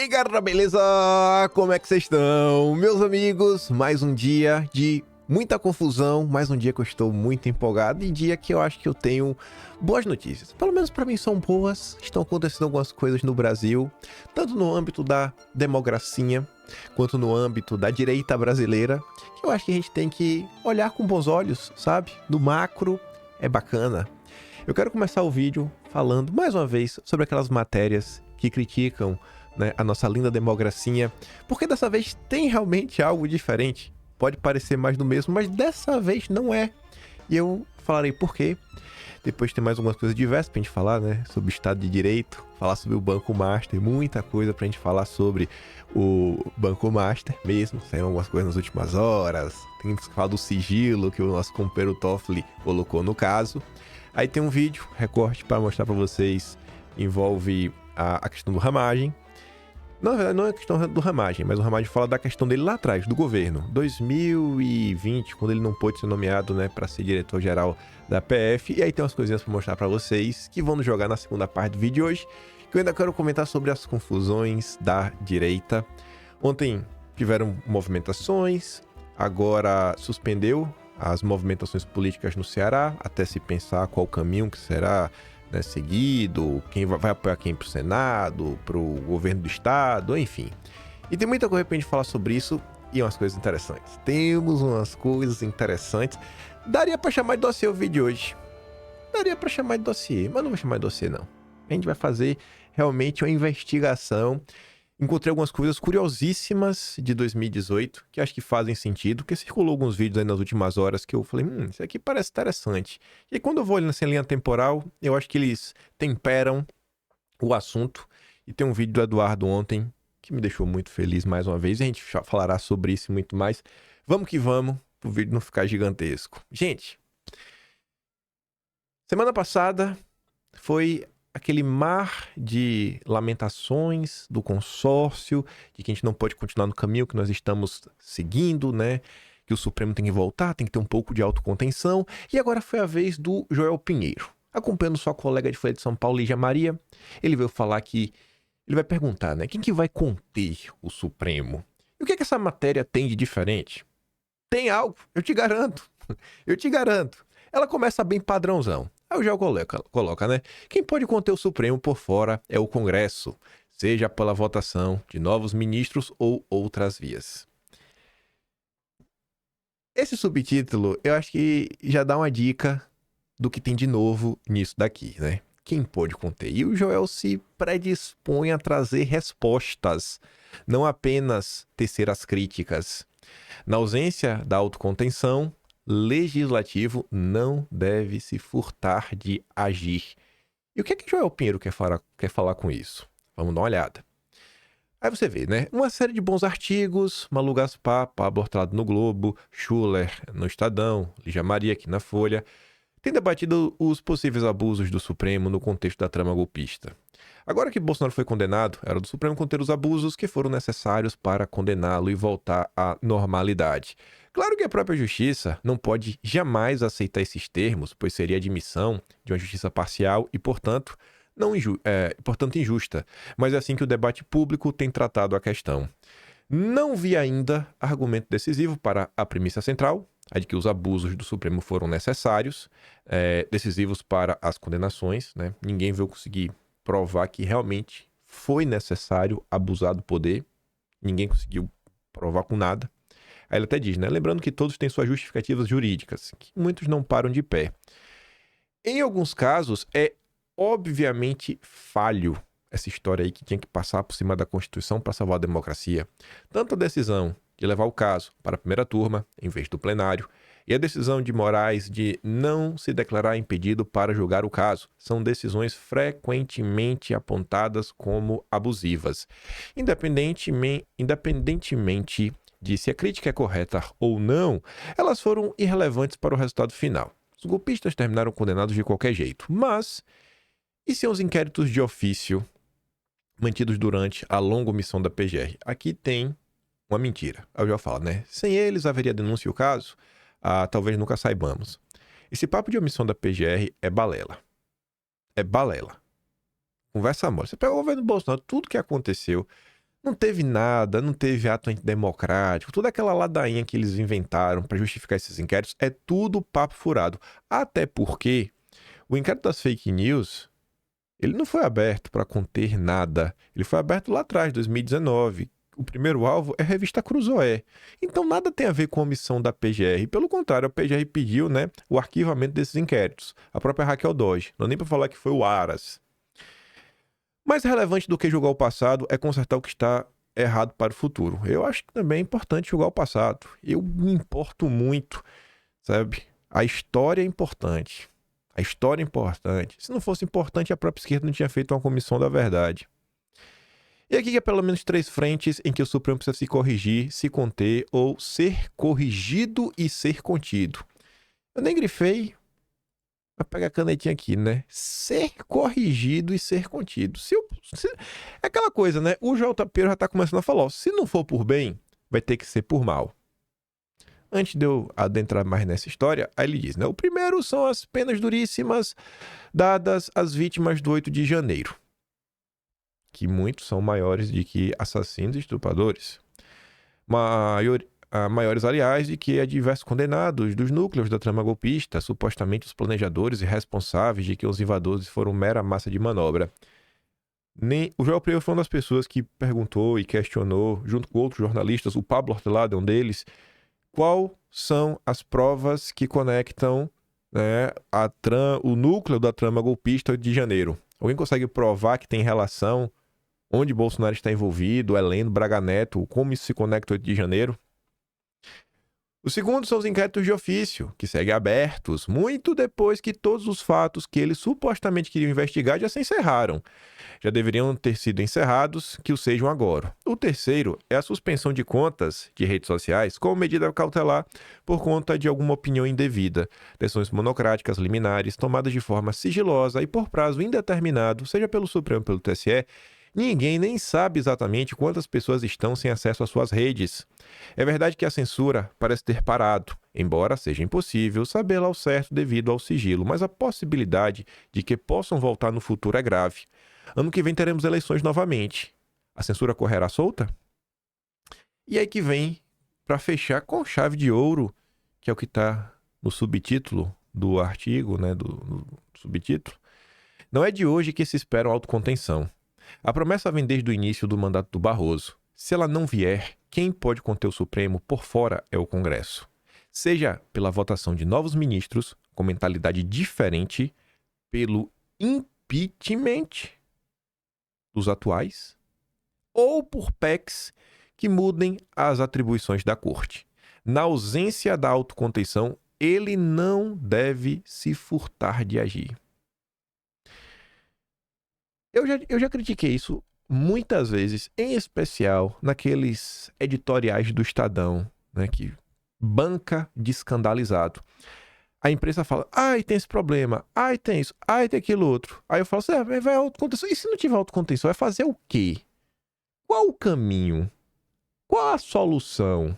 E galera, beleza? Como é que vocês estão? Meus amigos, mais um dia de muita confusão, mais um dia que eu estou muito empolgado e dia que eu acho que eu tenho boas notícias. Pelo menos para mim são boas, estão acontecendo algumas coisas no Brasil, tanto no âmbito da democracia, quanto no âmbito da direita brasileira, que eu acho que a gente tem que olhar com bons olhos, sabe? No macro é bacana. Eu quero começar o vídeo falando mais uma vez sobre aquelas matérias que criticam, né, a nossa linda democracia, porque dessa vez tem realmente algo diferente. Pode parecer mais do mesmo, mas dessa vez não é. E eu falarei por quê. Depois tem mais algumas coisas diversas pra gente falar, né? Sobre o Estado de Direito, falar sobre o Banco Master, muita coisa pra gente falar sobre o Banco Master mesmo. Saíram algumas coisas nas últimas horas. Tem que falar do sigilo que o nosso companheiro Toffoli colocou no caso. Aí tem um vídeo, recorte para mostrar pra vocês, envolve a questão do Ramagem. Na verdade, não é a questão do Ramagem, mas o Ramagem fala da questão dele lá atrás, do governo. 2020, quando ele não pôde ser nomeado, né, para ser diretor-geral da PF. E aí tem umas coisinhas para mostrar para vocês, que vão nos jogar na segunda parte do vídeo de hoje, que eu ainda quero comentar sobre as confusões da direita. Ontem tiveram movimentações, agora suspendeu as movimentações políticas no Ceará, até se pensar qual caminho que será, né, seguido, quem vai apoiar quem pro Senado, pro governo do estado, enfim. E tem muita coisa pra gente falar sobre isso e umas coisas interessantes. Temos umas coisas interessantes. Daria pra chamar de dossiê o vídeo de hoje. Daria pra chamar de dossiê, mas não vou chamar de dossiê não. A gente vai fazer realmente uma investigação. Encontrei algumas coisas curiosíssimas de 2018, que acho que fazem sentido, porque circulou alguns vídeos aí nas últimas horas que eu falei, isso aqui parece interessante. E aí, quando eu vou olhando nessa linha temporal, eu acho que eles temperam o assunto. E tem um vídeo do Eduardo ontem, que me deixou muito feliz mais uma vez, e a gente falará sobre isso e muito mais. Vamos que vamos, pro vídeo não ficar gigantesco. Gente, semana passada foi aquele mar de lamentações do consórcio, de que a gente não pode continuar no caminho que nós estamos seguindo, né? Que o Supremo tem que voltar, tem que ter um pouco de autocontenção. E agora foi a vez do Joel Pinheiro. Acompanhando sua colega de Folha de São Paulo, Lígia Maria, ele veio falar que... Ele vai perguntar, né? Quem que vai conter o Supremo? E o que é que essa matéria tem de diferente? Tem algo, eu te garanto. Eu te garanto. Ela começa bem padrãozão. Aí o Joel coloca, né? Quem pode conter o Supremo por fora é o Congresso, seja pela votação de novos ministros ou outras vias. Esse subtítulo, eu acho que já dá uma dica do que tem de novo nisso daqui, né? Quem pode conter? E o Joel se predispõe a trazer respostas, não apenas tecer as críticas. Na ausência da autocontenção, legislativo não deve se furtar de agir. E o que é que Joel Pinheiro quer falar com isso? Vamos dar uma olhada. Aí você vê, né? Uma série de bons artigos, Malu Gaspar, Pablo Hortelado no Globo, Schuller no Estadão, Lígia Maria aqui na Folha, tem debatido os possíveis abusos do Supremo no contexto da trama golpista. Agora que Bolsonaro foi condenado, era do Supremo conter os abusos que foram necessários para condená-lo e voltar à normalidade. Claro que a própria justiça não pode jamais aceitar esses termos, pois seria admissão de uma justiça parcial e, portanto, injusta. Mas é assim que o debate público tem tratado a questão. Não vi ainda argumento decisivo para a premissa central, a de que os abusos do Supremo foram necessários, decisivos para as condenações, né? Ninguém veio conseguir provar que realmente foi necessário abusar do poder. Ninguém conseguiu provar com nada. Aí ele até diz, né? Lembrando que todos têm suas justificativas jurídicas, que muitos não param de pé. Em alguns casos, é obviamente falho essa história aí que tinha que passar por cima da Constituição para salvar a democracia. Tanto a decisão de levar o caso para a primeira turma, em vez do plenário, e a decisão de Moraes de não se declarar impedido para julgar o caso são decisões frequentemente apontadas como abusivas. Independentemente de se a crítica é correta ou não, elas foram irrelevantes para o resultado final. Os golpistas terminaram condenados de qualquer jeito, mas e se os inquéritos de ofício mantidos durante a longa omissão da PGR? Aqui tem uma mentira. Eu já falo, né? Sem eles haveria denúncia e o caso? Talvez nunca saibamos. Esse papo de omissão da PGR é balela. É balela. Conversa mole. Você pega o governo Bolsonaro, tudo que aconteceu Não teve nada, não teve ato antidemocrático, toda aquela ladainha que eles inventaram para justificar esses inquéritos é tudo papo furado. Até porque o inquérito das fake news, ele não foi aberto para conter nada. Ele foi aberto lá atrás, 2019. O primeiro alvo é a revista Cruzoé. Então nada tem a ver com a omissão da PGR. Pelo contrário, a PGR pediu, né, o arquivamento desses inquéritos. A própria Raquel Dodge. Não é nem para falar que foi o Aras. Mais relevante do que julgar o passado é consertar o que está errado para o futuro. Eu acho que também é importante julgar o passado. Eu me importo muito, sabe? A história é importante. A história é importante. Se não fosse importante, a própria esquerda não tinha feito uma comissão da verdade. E aqui é pelo menos 3 frentes em que o Supremo precisa se corrigir, se conter ou ser corrigido e ser contido. Eu nem grifei, mas pega a canetinha aqui, né? Ser corrigido e ser contido. É aquela coisa, né? O JP já tá começando a falar, ó, se não for por bem, vai ter que ser por mal. Antes de eu adentrar mais nessa história, aí ele diz, né? O primeiro são as penas duríssimas dadas às vítimas do 8 de janeiro. Que muitos são maiores de que assassinos e estupradores. Maiores, aliás, de que a diversos condenados dos núcleos da trama golpista, supostamente os planejadores e responsáveis de que os invasores foram mera massa de manobra. O Joel Preu foi uma das pessoas que perguntou e questionou, junto com outros jornalistas, o Pablo Hortelado é um deles, qual são as provas que conectam, né, o núcleo da trama golpista de janeiro. Alguém consegue provar que tem relação onde Bolsonaro está envolvido, Heleno, Braga Neto, como isso se conecta ao 8 de janeiro? O segundo são os inquéritos de ofício, que seguem abertos, muito depois que todos os fatos que eles supostamente queriam investigar já se encerraram. Já deveriam ter sido encerrados, que o sejam agora. O terceiro é a suspensão de contas de redes sociais como medida cautelar por conta de alguma opinião indevida, decisões monocráticas, liminares, tomadas de forma sigilosa e por prazo indeterminado, seja pelo Supremo ou pelo TSE. Ninguém nem sabe exatamente quantas pessoas estão sem acesso às suas redes. É verdade que a censura parece ter parado, embora seja impossível sabê-la ao certo devido ao sigilo, mas a possibilidade de que possam voltar no futuro é grave. Ano que vem teremos eleições novamente. A censura correrá solta? E aí que vem, para fechar com chave de ouro, que é o que está no subtítulo do artigo, né, do subtítulo. Não é de hoje que se espera autocontenção. A promessa vem desde o início do mandato do Barroso. Se ela não vier, quem pode conter o Supremo por fora é o Congresso. Seja pela votação de novos ministros, com mentalidade diferente, pelo impeachment dos atuais, ou por PECs que mudem as atribuições da Corte. Na ausência da autocontenção, ele não deve se furtar de agir. Eu já critiquei isso muitas vezes, em especial naqueles editoriais do Estadão, né, que banca de escandalizado. A imprensa fala, ai, tem esse problema, ai, tem isso, ai, tem aquilo outro. Aí eu falo assim, vai autocontenção. E se não tiver autocontenção, vai fazer o quê? Qual o caminho? Qual a solução?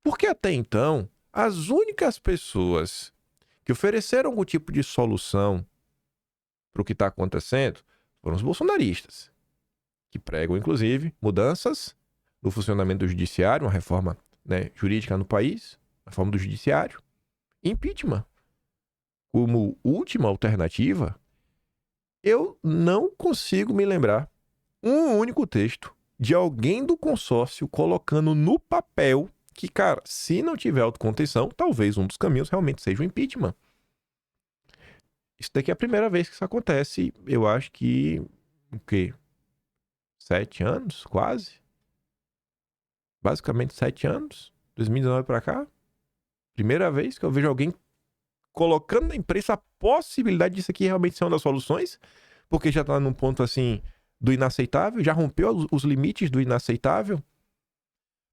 Porque até então, as únicas pessoas que ofereceram algum tipo de solução para o que está acontecendo foram os bolsonaristas, que pregam, inclusive, mudanças no funcionamento do judiciário, uma reforma, né, jurídica no país, reforma do judiciário, impeachment. Como última alternativa, eu não consigo me lembrar um único texto de alguém do consórcio colocando no papel que, cara, se não tiver autocontenção, talvez um dos caminhos realmente seja o impeachment. Isso daqui é a primeira vez que isso acontece, eu acho que, o quê? 7 anos, quase? Basicamente 7 anos, 2019 para cá. Primeira vez que eu vejo alguém colocando na imprensa a possibilidade disso aqui realmente ser uma das soluções, porque já tá num ponto assim do inaceitável, já rompeu os limites do inaceitável.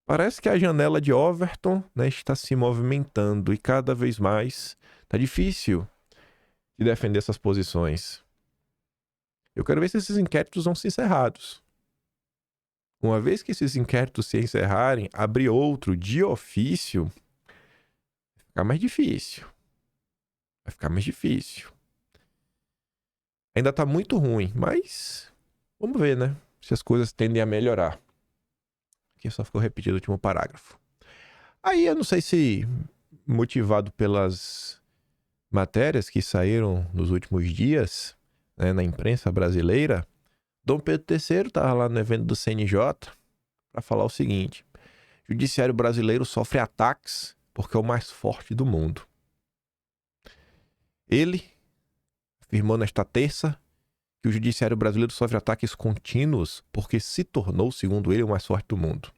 Parece que a janela de Overton, né, está se movimentando e cada vez mais tá difícil de defender essas posições. Eu quero ver se esses inquéritos vão ser encerrados. Uma vez que esses inquéritos se encerrarem, abrir outro de ofício, vai ficar mais difícil. Vai ficar mais difícil. Ainda tá muito ruim, mas vamos ver, né? Se as coisas tendem a melhorar. que só ficou repetido o último parágrafo. Aí eu não sei se motivado pelas matérias que saíram nos últimos dias, né, na imprensa brasileira, Dom Pedro III estava lá no evento do CNJ para falar o seguinte: o judiciário brasileiro sofre ataques porque é o mais forte do mundo. Ele afirmou nesta terça que o judiciário brasileiro sofre ataques contínuos porque se tornou, segundo ele, o mais forte do mundo.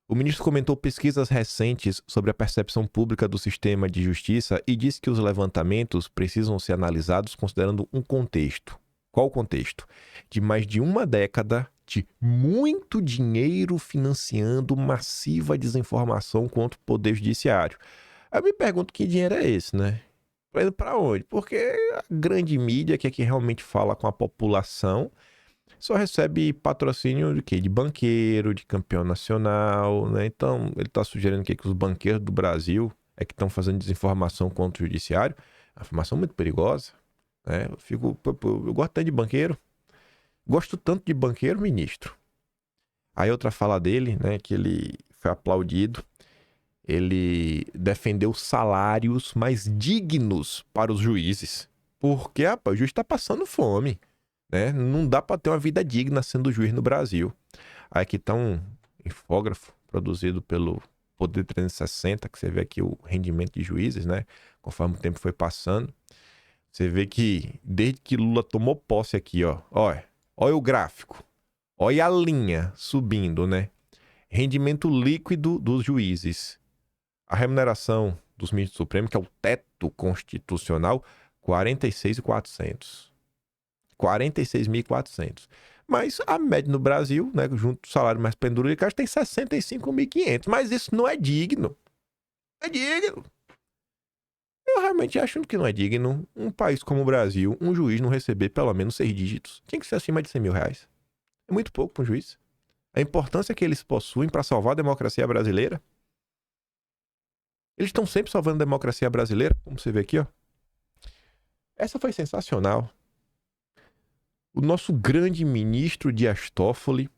O ministro comentou pesquisas recentes sobre a percepção pública do sistema de justiça e disse que os levantamentos precisam ser analisados considerando um contexto. Qual o contexto? De mais de uma década de muito dinheiro financiando massiva desinformação contra o poder judiciário. Aí eu me pergunto que dinheiro é esse, né? Para onde? Porque a grande mídia, que é que realmente fala com a população, só recebe patrocínio de quê? De banqueiro, de campeão nacional, né? Então, ele está sugerindo que os banqueiros do Brasil é que estão fazendo desinformação contra o judiciário. A informação muito perigosa, né? Eu gosto tanto de banqueiro. Gosto tanto de banqueiro, ministro. Aí outra fala dele, né? Que ele foi aplaudido. Ele defendeu salários mais dignos para os juízes. Porque, rapaz, o juiz está passando fome. Né? Não dá para ter uma vida digna sendo juiz no Brasil. Aí aqui está um infógrafo produzido pelo Poder 360, que você vê aqui o rendimento de juízes, né? Conforme o tempo foi passando. Você vê que desde que Lula tomou posse aqui, ó, olha o gráfico, olha a linha subindo, né? Rendimento líquido dos juízes. A remuneração dos ministros do Supremo, que é o teto constitucional, 46.400. 46.400. Mas a média no Brasil, né, junto com o salário mais penduricado, tem 65.500. Mas isso não é digno. É digno. Eu realmente acho que não é digno um país como o Brasil, um juiz não receber pelo menos 6 dígitos. Tinha que ser acima de 100 mil reais. É muito pouco para um juiz. A importância que eles possuem para salvar a democracia brasileira. Eles estão sempre salvando a democracia brasileira, como você vê aqui, ó. Essa foi sensacional. O nosso grande ministro Dias Toffoli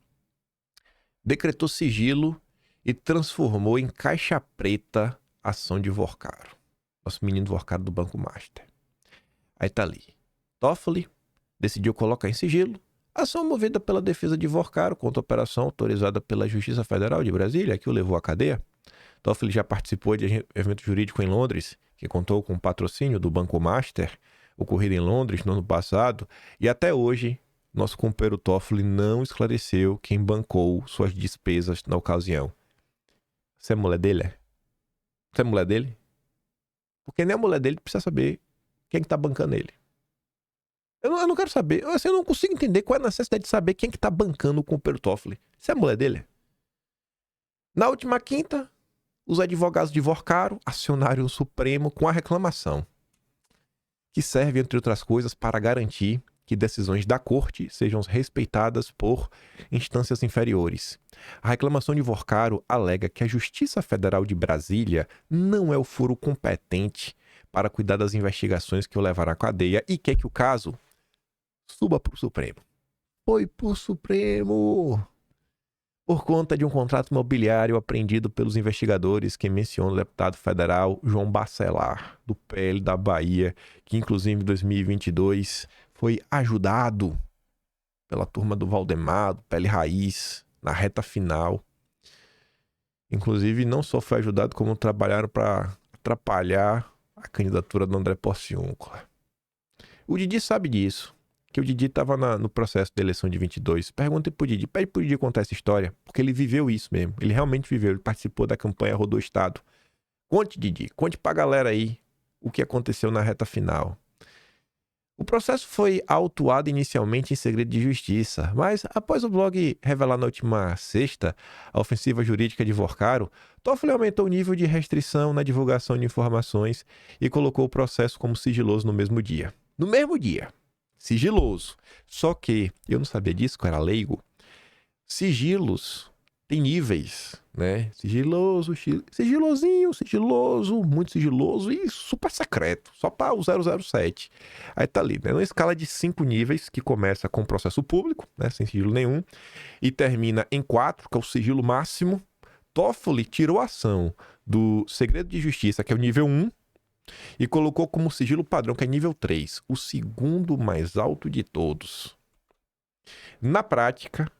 decretou sigilo e transformou em caixa preta a ação de Vorcaro. Nosso menino Vorcaro do Banco Master. Aí tá ali. Toffoli decidiu colocar em sigilo a ação movida pela defesa de Vorcaro contra a operação autorizada pela Justiça Federal de Brasília, que o levou à cadeia. Toffoli já participou de evento jurídico em Londres, que contou com o patrocínio do Banco Master, ocorrido em Londres no ano passado, e até hoje, nosso companheiro Toffoli não esclareceu quem bancou suas despesas na ocasião. Você é mulher dele, é? Você é mulher dele? Porque nem a mulher dele precisa saber quem que tá bancando ele. Eu não quero saber. Eu não consigo entender qual é a necessidade de saber quem que tá bancando o companheiro Toffoli. Você é a mulher dele? Na última quinta, os advogados de Vorcaro acionaram o Supremo com a reclamação, que serve, entre outras coisas, para garantir que decisões da corte sejam respeitadas por instâncias inferiores. A reclamação de Vorcaro alega que a Justiça Federal de Brasília não é o foro competente para cuidar das investigações que o levaram à cadeia e quer que o caso suba para o Supremo. Foi para o Supremo por conta de um contrato imobiliário apreendido pelos investigadores que mencionam o deputado federal João Bacelar, do PL da Bahia, que inclusive em 2022 foi ajudado pela turma do Valdemar, do PL Raiz, na reta final. Inclusive, não só foi ajudado, como trabalharam para atrapalhar a candidatura do André Porciúncula. O Didi sabe disso, que o Didi estava no processo da eleição de 22. Pergunta pro Didi, pede pro Didi contar essa história, porque ele viveu isso mesmo. Ele realmente viveu, ele participou da campanha, rodou o estado. Conte, Didi, conte pra galera aí o que aconteceu na reta final. O processo foi autuado inicialmente em segredo de justiça, mas após o blog revelar na última sexta a ofensiva jurídica de Vorcaro, Toffoli aumentou o nível de restrição na divulgação de informações e colocou o processo como sigiloso no mesmo dia. No mesmo dia. Sigiloso. Só que, eu não sabia disso, que eu era leigo, sigilos tem níveis, né? Sigiloso, sigilosinho, sigiloso, muito sigiloso e super secreto, só para o 007. Aí tá ali, né? Uma escala de 5 níveis que começa com processo público, né? Sem sigilo nenhum, e termina em 4, que é o sigilo máximo. Toffoli tirou a ação do segredo de justiça, que é o nível 1, e colocou como sigilo padrão, que é nível 3, o segundo mais alto de todos. Na prática,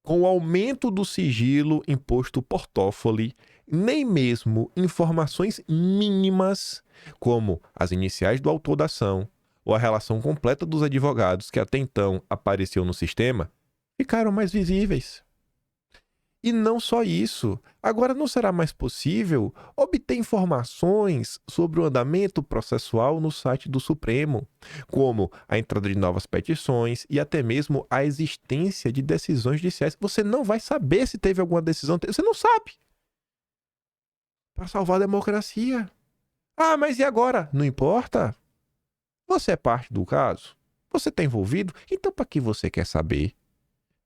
com o aumento do sigilo imposto por Toffoli, nem mesmo informações mínimas, como as iniciais do autor da ação ou a relação completa dos advogados que até então apareciam no sistema, ficaram mais visíveis. E não só isso, agora não será mais possível obter informações sobre o andamento processual no site do Supremo, como a entrada de novas petições e até mesmo a existência de decisões judiciais. Você não vai saber se teve alguma decisão, você não sabe. Para salvar a democracia. Ah, mas e agora? Não importa. Você é parte do caso? Você está envolvido? Então para que você quer saber?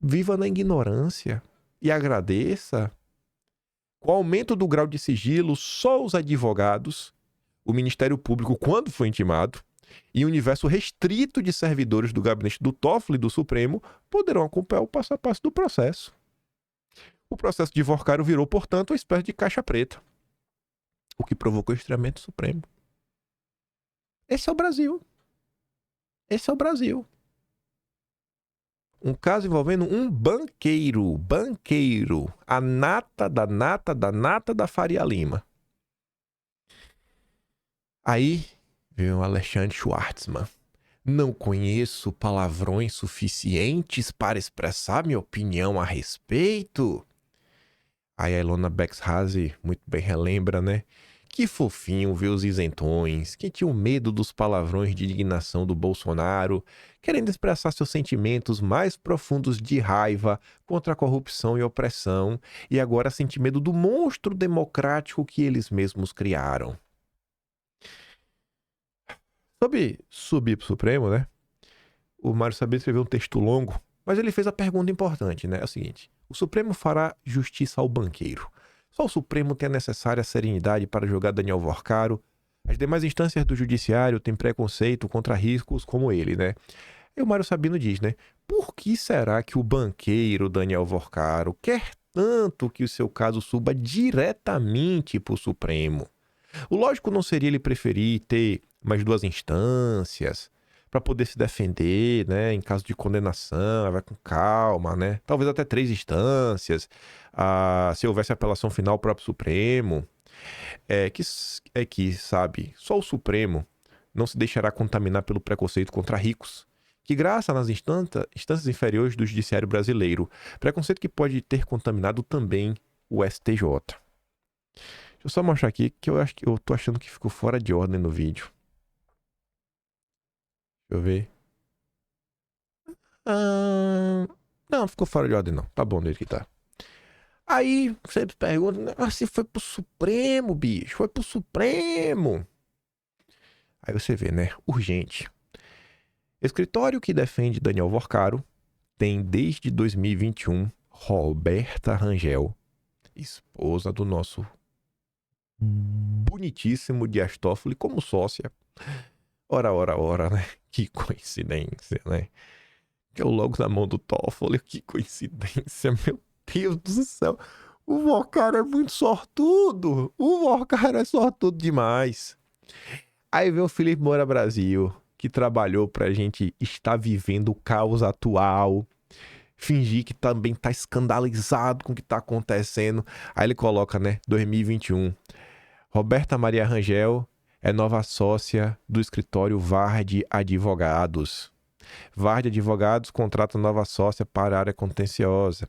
Viva na ignorância. E agradeça. Com o aumento do grau de sigilo, só os advogados, o Ministério Público, quando foi intimado, e o universo restrito de servidores do gabinete do Toffoli e do Supremo poderão acompanhar o passo a passo do processo. O processo de Vorcaro virou, portanto, uma espécie de caixa preta, o que provocou o estranhamento supremo. Esse é o Brasil. Esse é o Brasil. Um caso envolvendo um banqueiro, a nata da Faria Lima. Aí veio o Alexandre Schwartzman. Não conheço palavrões suficientes para expressar minha opinião a respeito. Aí a Ilona Bexhazy muito bem relembra, né? Que fofinho ver os isentões, que tinham medo dos palavrões de indignação do Bolsonaro, querendo expressar seus sentimentos mais profundos de raiva contra a corrupção e opressão, e agora sentem medo do monstro democrático que eles mesmos criaram. Sobre subir pro Supremo, né? O Mário Sabino escreveu um texto longo, mas ele fez a pergunta importante, né? É o seguinte: o Supremo fará justiça ao banqueiro. Só o Supremo tem a necessária serenidade para julgar Daniel Vorcaro. As demais instâncias do judiciário têm preconceito contra riscos como ele, né? E o Mário Sabino diz, né? Por que será que o banqueiro Daniel Vorcaro quer tanto que o seu caso suba diretamente para o Supremo? O lógico não seria ele preferir ter mais 2 instâncias para poder se defender, né, em caso de condenação, vai com calma, né? Talvez até 3 instâncias, se houvesse apelação final ao próprio Supremo. Sabe, só o Supremo não se deixará contaminar pelo preconceito contra ricos, que graça nas instâncias inferiores do judiciário brasileiro, preconceito que pode ter contaminado também o STJ. Deixa eu só mostrar aqui que eu tô achando que ficou fora de ordem no vídeo. Deixa eu ver. Não, ficou fora de ordem não. Tá bom do jeito que tá. Aí você pergunta, se foi pro Supremo, bicho. Foi pro Supremo. Aí você vê, né? Urgente. Escritório que defende Daniel Vorcaro tem desde 2021 Roberta Rangel, esposa do nosso bonitíssimo Dias Toffoli, como sócia. Ora, né? Que coincidência, né? Que eu logo na mão do Toffoli, que coincidência, meu Deus do céu. O Vorcaro é muito sortudo. O Vorcaro é sortudo demais. Aí vem o Felipe Moura Brasil, que trabalhou pra gente estar vivendo o caos atual, fingir que também tá escandalizado com o que tá acontecendo. Aí ele coloca, né, 2021. Roberta Maria Rangel é nova sócia do escritório Vard Advogados. Vard Advogados contrata nova sócia para a área contenciosa.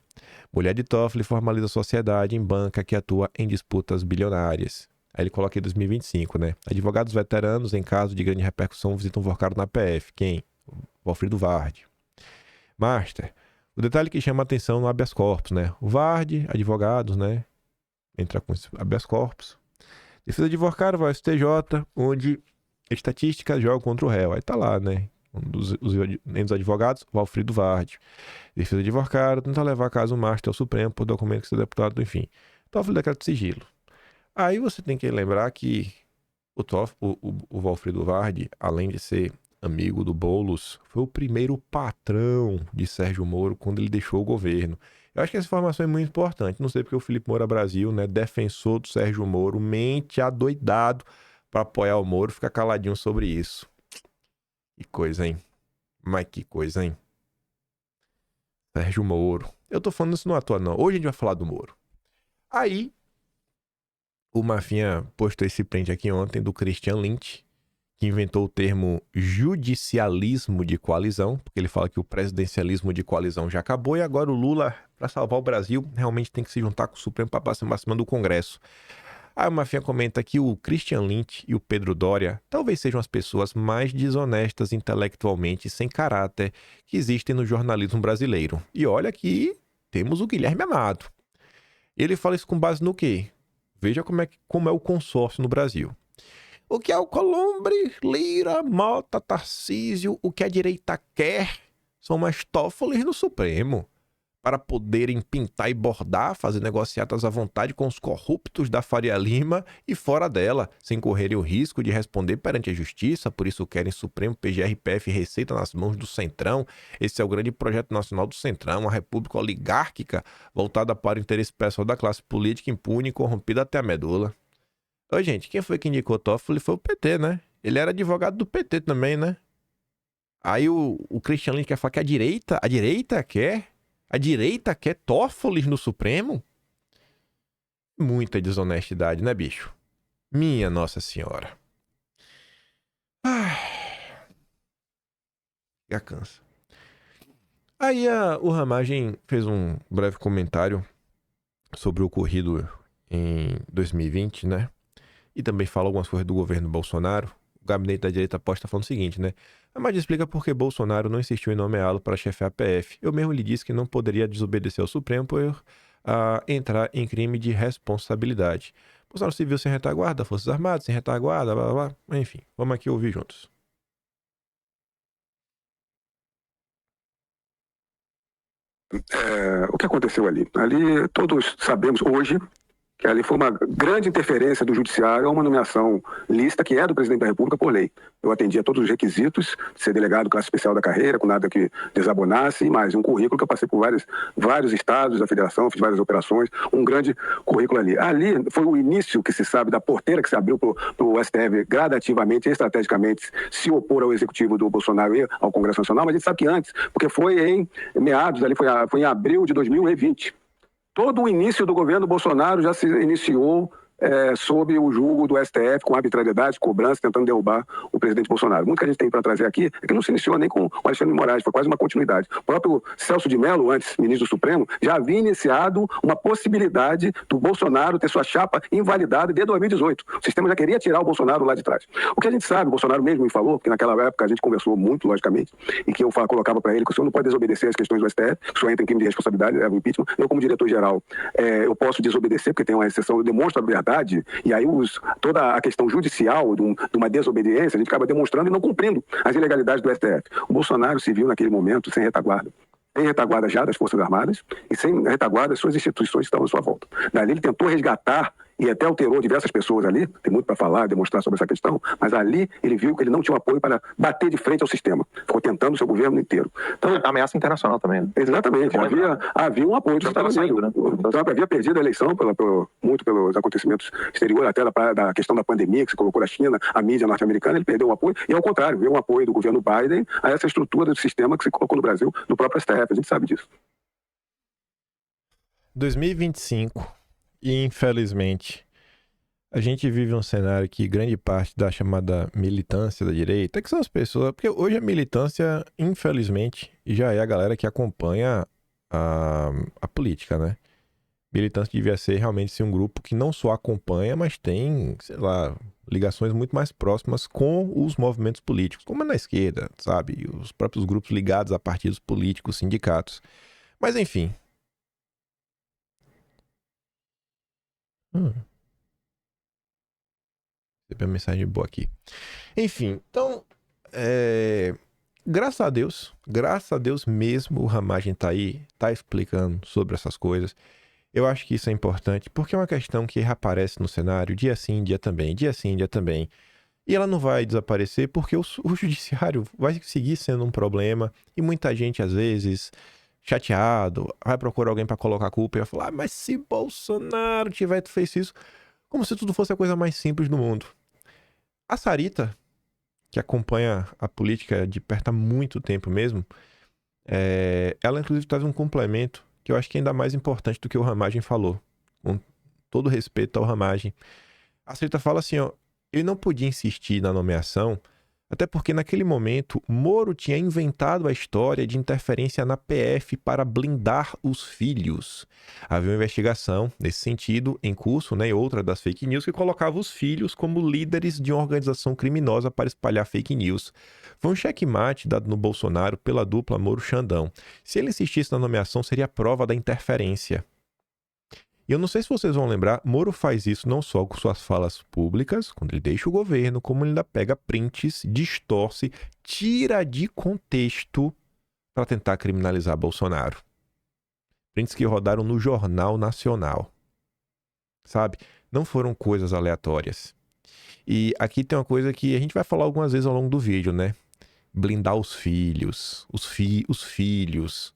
Mulher de Toffoli formaliza sociedade em banca que atua em disputas bilionárias. Aí ele coloca em 2025, né? Advogados veteranos, em caso de grande repercussão, visitam Vorcaro na PF. Quem? Valfrido Vard. Master. O detalhe que chama a atenção no habeas corpus, né? O Vard, advogados, né? Entra com esse habeas corpus. Defesa de Vorcaro vai ao STJ, onde estatísticas jogam contra o réu. Aí tá lá, né? entre os advogados, Valfrido Vardi. Defesa de advogado tenta levar caso master ao Supremo por documento que seu deputado, enfim. Toffoli decreto de sigilo. Aí você tem que lembrar que o Valfrido Vardi, além de ser amigo do Boulos, foi o primeiro patrão de Sérgio Moro quando ele deixou o governo. Eu acho que essa informação é muito importante. Não sei porque o Felipe Moura Brasil, né, defensor do Sérgio Moro, mente adoidado para apoiar o Moro, fica caladinho sobre isso. Que coisa, hein? Mas que coisa, hein? Sérgio Moro. Eu tô falando isso não à toa, não. Hoje a gente vai falar do Moro. Aí, o Mafinha postou esse print aqui ontem do Christian Lynch, que inventou o termo judicialismo de coalizão, porque ele fala que o presidencialismo de coalizão já acabou e agora o Lula, para salvar o Brasil, realmente tem que se juntar com o Supremo para passar acima do Congresso. Aí o Mafinha comenta que o Christian Lynch e o Pedro Doria talvez sejam as pessoas mais desonestas intelectualmente e sem caráter que existem no jornalismo brasileiro. E olha que temos o Guilherme Amado. Ele fala isso com base no quê? Veja como é o consórcio no Brasil. O que é o Columbre, Lira, Mota, Tarcísio, o que a direita quer são mais Toffoli no Supremo, para poderem pintar e bordar, fazer negociatas à vontade com os corruptos da Faria Lima e fora dela, sem correrem o risco de responder perante a justiça, por isso querem Supremo, PGR, PF e Receita nas mãos do Centrão. Esse é o grande projeto nacional do Centrão, uma república oligárquica voltada para o interesse pessoal da classe política impune e corrompida até a medula. Ô, gente, quem foi que indicou Toffoli foi o PT, né? Ele era advogado do PT também, né? Aí o Christian Lynch quer falar que a direita quer? A direita quer Toffoli no Supremo? Muita desonestidade, né, bicho? Minha Nossa Senhora. Já cansa. Aí o Ramagem fez um breve comentário sobre o ocorrido em 2020, né? E também fala algumas coisas do governo Bolsonaro. O gabinete da direita aposta falando o seguinte, né? Mas explica por que Bolsonaro não insistiu em nomeá-lo para chefiar a PF. Eu mesmo lhe disse que não poderia desobedecer ao Supremo por entrar em crime de responsabilidade. Bolsonaro se viu sem retaguarda, Forças Armadas, sem retaguarda, blá blá blá. Enfim, vamos aqui ouvir juntos. O que aconteceu ali? Ali todos sabemos hoje que ali foi uma grande interferência do judiciário a uma nomeação lícita que é do presidente da República por lei. Eu atendia todos os requisitos de ser delegado classe especial da carreira, com nada que desabonasse, e mais um currículo que eu passei por vários estados da federação, fiz várias operações, um grande currículo ali. Ali foi o início que se sabe da porteira que se abriu para o STF gradativamente e estrategicamente se opor ao executivo do Bolsonaro e ao Congresso Nacional, mas a gente sabe que antes, porque foi em meados, ali foi em abril de 2020. Todo o início do governo Bolsonaro já se iniciou sob o julgo do STF, com arbitrariedade, cobrança, tentando derrubar o presidente Bolsonaro. Muito que a gente tem para trazer aqui é que não se iniciou nem com o Alexandre de Moraes, foi quase uma continuidade. O próprio Celso de Mello, antes ministro do Supremo, já havia iniciado uma possibilidade do Bolsonaro ter sua chapa invalidada desde 2018. O sistema já queria tirar o Bolsonaro lá de trás. O que a gente sabe, o Bolsonaro mesmo me falou, porque naquela época a gente conversou muito, logicamente, e que eu colocava para ele que o senhor não pode desobedecer às questões do STF, que o senhor entra em crime de responsabilidade, leva o impeachment. Eu, como diretor-geral, eu posso desobedecer, porque tem uma exceção, eu demonstro a verdade, e aí toda a questão judicial de uma desobediência, a gente acaba demonstrando e não cumprindo as ilegalidades do STF. O Bolsonaro se viu naquele momento sem retaguarda. Sem retaguarda já das Forças Armadas e sem retaguarda das suas instituições que estavam à sua volta. Dali ele tentou resgatar e até alterou diversas pessoas ali, tem muito para falar, demonstrar sobre essa questão, mas ali ele viu que ele não tinha um apoio para bater de frente ao sistema. Ficou tentando o seu governo inteiro. Então, ameaça internacional também. Né? Exatamente. Havia um apoio dos Estados Unidos. Né? O Trump havia perdido a eleição muito pelos acontecimentos exteriores, até da questão da pandemia que se colocou na China, a mídia norte-americana, ele perdeu o apoio, e ao contrário, veio um apoio do governo Biden a essa estrutura do sistema que se colocou no Brasil, no próprio STF. A gente sabe disso. 2025, e infelizmente, a gente vive um cenário que grande parte da chamada militância da direita, que são as pessoas, porque hoje a militância, infelizmente, já é a galera que acompanha a política, né? Militância devia ser realmente um grupo que não só acompanha, mas tem, sei lá, ligações muito mais próximas com os movimentos políticos, como é na esquerda, sabe? E os próprios grupos ligados a partidos políticos, sindicatos. Mas enfim. Recebi uma mensagem boa aqui. Enfim, então, graças a Deus mesmo, o Ramagem tá aí, tá explicando sobre essas coisas. Eu acho que isso é importante, porque é uma questão que reaparece no cenário dia sim, dia também, dia sim, dia também. E ela não vai desaparecer porque o judiciário vai seguir sendo um problema e muita gente, às vezes, chateado, vai procurar alguém para colocar a culpa e vai falar: "Ah, mas se Bolsonaro tiver feito isso", como se tudo fosse a coisa mais simples do mundo. A Sarita, que acompanha a política de perto há muito tempo mesmo, ela inclusive traz um complemento que eu acho que é ainda mais importante do que o Ramagem falou. Com todo respeito ao Ramagem. A Sarita fala assim, ó: "Ele não podia insistir na nomeação, até porque naquele momento Moro tinha inventado a história de interferência na PF para blindar os filhos. Havia uma investigação nesse sentido em curso, né, e outra das fake news que colocava os filhos como líderes de uma organização criminosa para espalhar fake news. Foi um checkmate dado no Bolsonaro pela dupla Moro-Xandão. Se ele insistisse na nomeação, seria prova da interferência." E eu não sei se vocês vão lembrar, Moro faz isso não só com suas falas públicas, quando ele deixa o governo, como ele ainda pega prints, distorce, tira de contexto para tentar criminalizar Bolsonaro. Prints que rodaram no Jornal Nacional. Sabe? Não foram coisas aleatórias. E aqui tem uma coisa que a gente vai falar algumas vezes ao longo do vídeo, né? Blindar os filhos. Os filhos.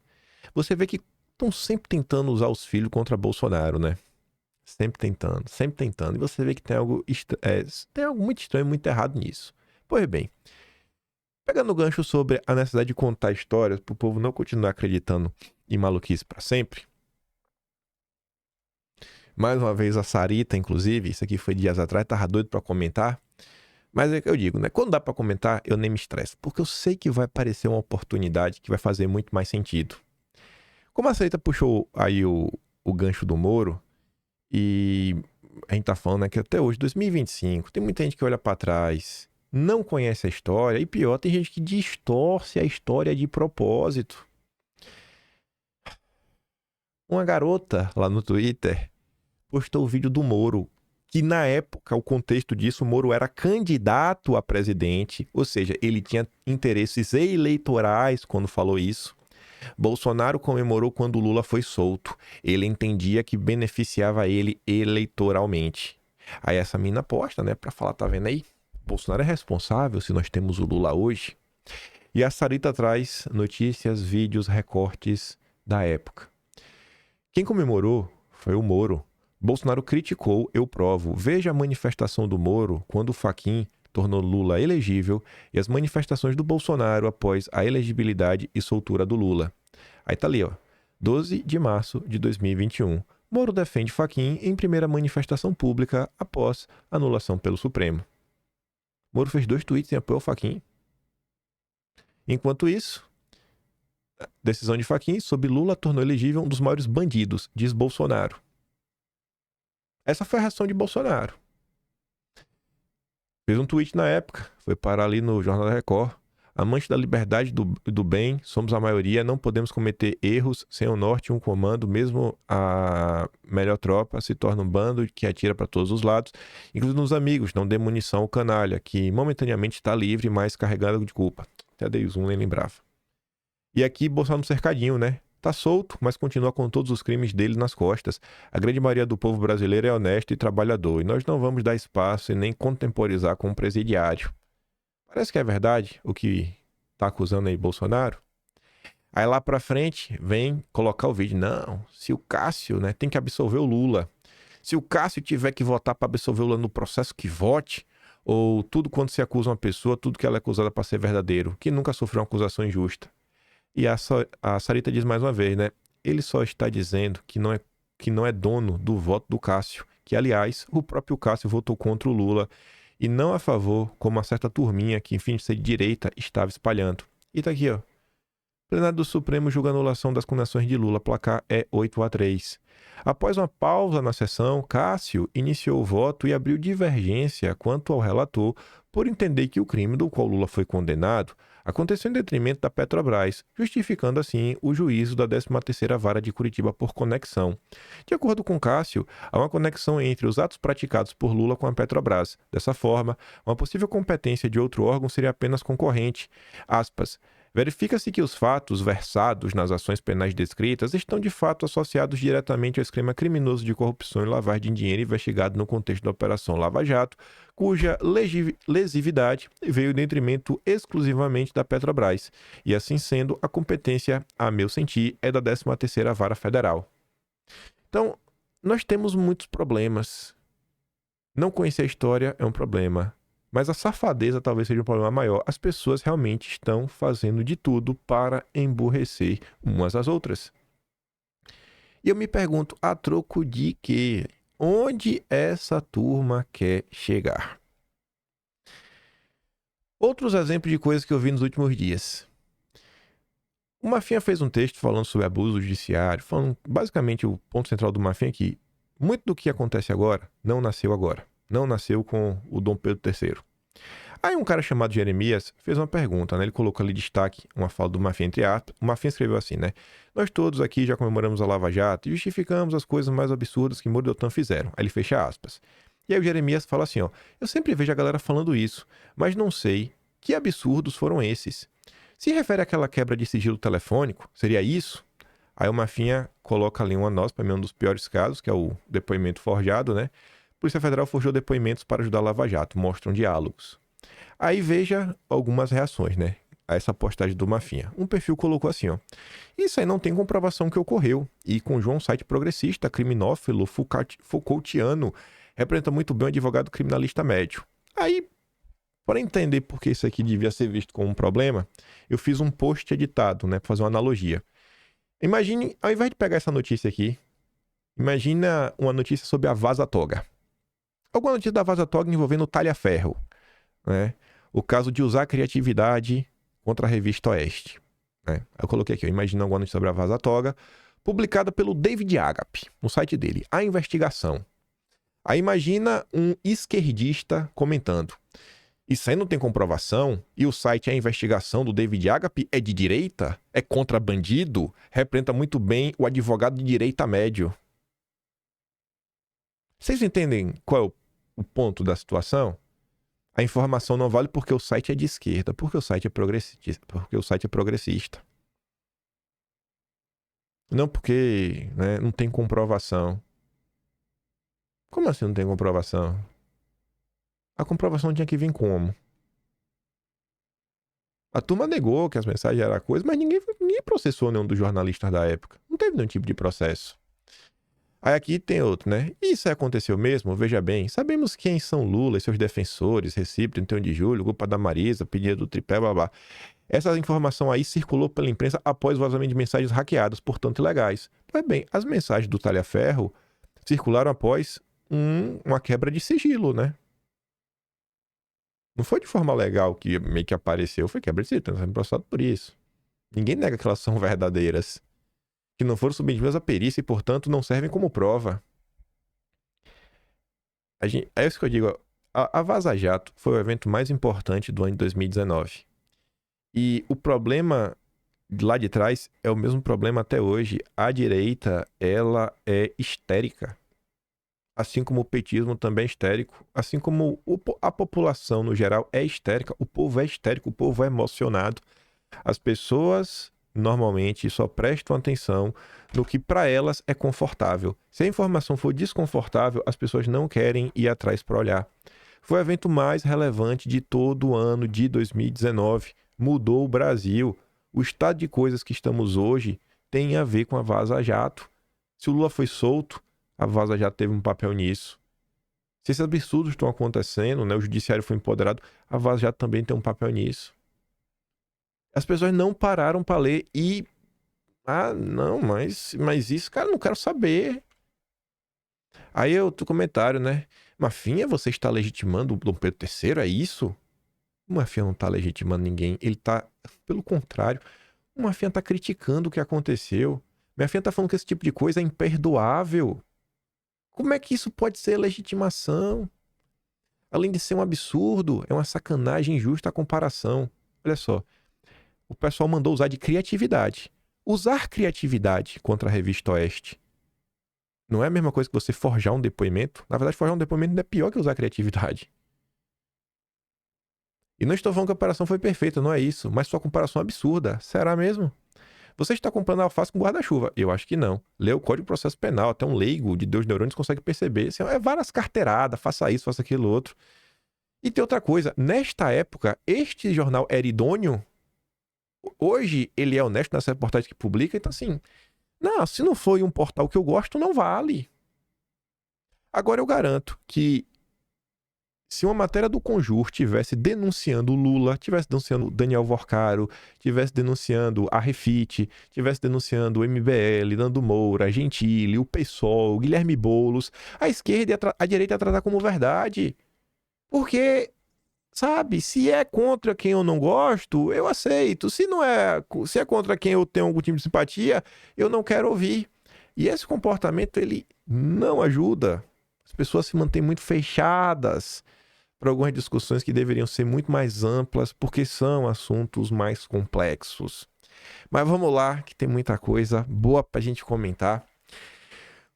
Você vê que estão sempre tentando usar os filhos contra Bolsonaro, né? Sempre tentando. E você vê que tem algo muito estranho, muito errado nisso. Pois bem, pegando o gancho sobre a necessidade de contar histórias para o povo não continuar acreditando em maluquice para sempre. Mais uma vez a Sarita, inclusive, isso aqui foi dias atrás, tava doido para comentar. Mas é que eu digo, né? Quando dá para comentar, eu nem me estresso, porque eu sei que vai aparecer uma oportunidade que vai fazer muito mais sentido. Como a Sarita puxou aí o gancho do Moro, e a gente tá falando, né, que até hoje, 2025, tem muita gente que olha para trás, não conhece a história, e pior, tem gente que distorce a história de propósito. Uma garota lá no Twitter postou o vídeo do Moro, que na época, o contexto disso, o Moro era candidato a presidente, ou seja, ele tinha interesses eleitorais quando falou isso. Bolsonaro comemorou quando Lula foi solto. Ele entendia que beneficiava ele eleitoralmente. Aí essa mina posta, né, pra falar, tá vendo aí? Bolsonaro é responsável se nós temos o Lula hoje. E a Sarita traz notícias, vídeos, recortes da época. Quem comemorou foi o Moro. Bolsonaro criticou, eu provo. Veja a manifestação do Moro quando o Fachin tornou Lula elegível e as manifestações do Bolsonaro após a elegibilidade e soltura do Lula. Aí tá ali, ó. 12 de março de 2021. Moro defende Fachin em primeira manifestação pública após anulação pelo Supremo. Moro fez 2 tweets em apoio ao Fachin. Enquanto isso, decisão de Fachin sobre Lula tornou elegível um dos maiores bandidos, diz Bolsonaro. Essa foi a reação de Bolsonaro. Fez um tweet na época, foi parar ali no Jornal da Record. Amante da liberdade e do bem, somos a maioria, não podemos cometer erros sem o norte e um comando, mesmo a melhor tropa se torna um bando que atira para todos os lados, inclusive nos amigos, não dê munição ao canalha, que momentaneamente está livre, mas carregado de culpa. Até dei zoom, nem lembrava. E aqui, Bolsonaro no cercadinho, né? Tá solto, mas continua com todos os crimes dele nas costas. A grande maioria do povo brasileiro é honesto e trabalhador, e nós não vamos dar espaço e nem contemporizar com um presidiário. Parece que é verdade o que tá acusando aí Bolsonaro. Aí lá pra frente, vem colocar o vídeo. Não, se o Cássio, né, tem que absolver o Lula. Se o Cássio tiver que votar para absolver o Lula no processo, que vote. Ou tudo quando se acusa uma pessoa, tudo que ela é acusada para ser verdadeiro, que nunca sofreu uma acusação injusta. E a Sarita diz mais uma vez, né? Ele só está dizendo que não é dono do voto do Cássio. Que, aliás, o próprio Cássio votou contra o Lula e não a favor, como uma certa turminha que, enfim de ser de direita, estava espalhando. E tá aqui, ó. Plenário do Supremo julga a anulação das condenações de Lula. Placar é 8-3. Após uma pausa na sessão, Cássio iniciou o voto e abriu divergência quanto ao relator por entender que o crime do qual Lula foi condenado aconteceu em detrimento da Petrobras, justificando assim o juízo da 13ª Vara de Curitiba por conexão. De acordo com Cássio, há uma conexão entre os atos praticados por Lula com a Petrobras. Dessa forma, uma possível competência de outro órgão seria apenas concorrente. Aspas, Verifica-se que os fatos versados nas ações penais descritas estão de fato associados diretamente ao esquema criminoso de corrupção e lavagem de dinheiro investigado no contexto da Operação Lava Jato, cuja lesividade veio em detrimento exclusivamente da Petrobras, e assim sendo, a competência, a meu sentir, é da 13ª Vara Federal. Então, nós temos muitos problemas. Não conhecer a história é um problema. Mas a safadeza talvez seja um problema maior. As pessoas realmente estão fazendo de tudo para emburrecer umas às outras. E eu me pergunto, a troco de quê? Onde essa turma quer chegar? Outros exemplos de coisas que eu vi nos últimos dias. O Mafinha fez um texto falando sobre abuso judiciário, falando basicamente o ponto central do Mafinha é que muito do que acontece agora não nasceu agora. Não nasceu com o Dom Pedro III. Aí um cara chamado Jeremias fez uma pergunta, né? Ele colocou ali destaque uma fala do Mafinha entre aspas. O Mafinha escreveu assim, né? Nós todos aqui já comemoramos a Lava Jato e justificamos as coisas mais absurdas que Moro e Deltan fizeram. Aí ele fecha aspas. E aí o Jeremias fala assim, ó. Eu sempre vejo a galera falando isso, mas não sei que absurdos foram esses. Se refere àquela quebra de sigilo telefônico, seria isso? Aí o Mafinha coloca ali uma nota, para mim um dos piores casos, que é o depoimento forjado, né? Polícia Federal forjou depoimentos para ajudar a Lava Jato, mostram diálogos. Aí veja algumas reações, né? A essa postagem do Mafinha. Um perfil colocou assim, ó. Isso aí não tem comprovação que ocorreu. E com João site progressista, criminófilo, Foucaultiano, representa muito bem o advogado criminalista médio. Aí, para entender por que isso aqui devia ser visto como um problema, eu fiz um post editado, né? Para fazer uma analogia. Imagine, ao invés de pegar essa notícia aqui, imagina uma notícia sobre a Vaza Toga. Alguma notícia da Vaza Toga envolvendo talha-ferro, né? O caso de usar a criatividade contra a revista Oeste, né? Eu coloquei aqui, eu imagino alguma notícia sobre a Vaza Toga, publicada pelo David Agape, no site dele, A Investigação. Aí imagina um esquerdista comentando. Isso aí não tem comprovação? E o site A Investigação do David Agape é de direita? É contrabandido? Representa muito bem o advogado de direita médio. Vocês entendem qual é o ponto da situação? A informação não vale porque o site é de esquerda, porque o site é progressista, Não porque, né, não tem comprovação. Como assim não tem comprovação? A comprovação tinha que vir como? A turma negou que as mensagens eram coisa, mas ninguém processou nenhum dos jornalistas da época. Não teve nenhum tipo de processo. Aí aqui tem outro, né? Isso aconteceu mesmo? Veja bem, sabemos quem são Lula e seus defensores, Recife, 31 de julho, culpa da Marisa, pedido do tripé, blá blá. Essa informação aí circulou pela imprensa após o vazamento de mensagens hackeadas, portanto ilegais. Pois bem, as mensagens do talha-ferro circularam após uma quebra de sigilo, né? Não foi de forma legal que meio que apareceu, foi quebra de sigilo, então sendo processado por isso. Ninguém nega que elas são verdadeiras. Que não foram submetidas à perícia e, portanto, não servem como prova. É isso que eu digo. A Vaza Jato foi o evento mais importante do ano de 2019. E o problema lá de trás é o mesmo problema até hoje. A direita, ela é histérica. Assim como o petismo também é histérico. Assim como a população, no geral, é histérica. O povo é histérico, o povo é emocionado. As pessoas normalmente só prestam atenção no que para elas é confortável. Se a informação for desconfortável, as pessoas não querem ir atrás para olhar. Foi o evento mais relevante de todo o ano de 2019. Mudou o Brasil. O estado de coisas que estamos hoje tem a ver com a Vaza Jato. Se o Lula foi solto, a Vaza Jato teve um papel nisso. Se esses absurdos estão acontecendo, né, o judiciário foi empoderado, a Vaza Jato também tem um papel nisso. As pessoas não pararam para ler e... Ah, não, mas isso, cara, não quero saber. Aí outro comentário, né? Mafinha, você está legitimando o Dom Pedro III, é isso? O Mafinha não está legitimando ninguém, ele está... Pelo contrário, o Mafinha está criticando o que aconteceu. O Mafinha está falando que esse tipo de coisa é imperdoável. Como é que isso pode ser legitimação? Além de ser um absurdo, é uma sacanagem injusta a comparação. Olha só. O pessoal mandou usar de criatividade. Usar criatividade contra a revista Oeste não é a mesma coisa que você forjar um depoimento? Na verdade, forjar um depoimento ainda é pior que usar criatividade. E não estou falando que a operação foi perfeita, não é isso. Mas sua comparação é absurda. Será mesmo? Você está comprando alface com guarda-chuva? Eu acho que não. Lê o Código de Processo Penal, até um leigo de 2 neurônios consegue perceber. Assim, é várias carteiradas, faça isso, faça aquilo outro. E tem outra coisa, nesta época, este jornal era idôneo. Hoje ele é honesto nessa reportagem que publica, então assim, não, se não foi um portal que eu gosto, não vale. Agora eu garanto que se uma matéria do Conjur tivesse denunciando o Lula, tivesse denunciando o Daniel Vorcaro, tivesse denunciando a Refit, tivesse denunciando o MBL, Nando Moura, Gentili, o PSOL, o Guilherme Boulos, a esquerda e a direita ia tratar como verdade. Porque, sabe, se é contra quem eu não gosto, eu aceito. Se não é, se é contra quem eu tenho algum tipo de simpatia, eu não quero ouvir. E esse comportamento, ele não ajuda. As pessoas se mantêm muito fechadas para algumas discussões que deveriam ser muito mais amplas, porque são assuntos mais complexos. Mas vamos lá, que tem muita coisa boa para a gente comentar.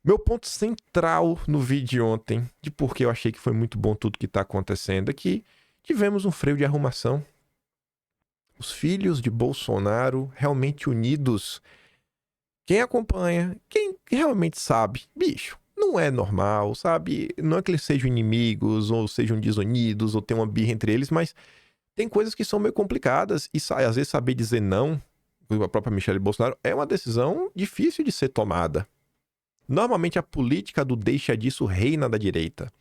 Meu ponto central no vídeo de ontem, de porque eu achei que foi muito bom tudo que está acontecendo, é que tivemos um freio de arrumação. Os filhos de Bolsonaro realmente unidos. Quem acompanha, quem realmente sabe, bicho, não é normal, sabe? Não é que eles sejam inimigos, ou sejam desunidos, ou tenham uma birra entre eles, mas tem coisas que são meio complicadas. E às vezes saber dizer não, a própria Michelle Bolsonaro, é uma decisão difícil de ser tomada. Normalmente a política do deixa disso reina da direita.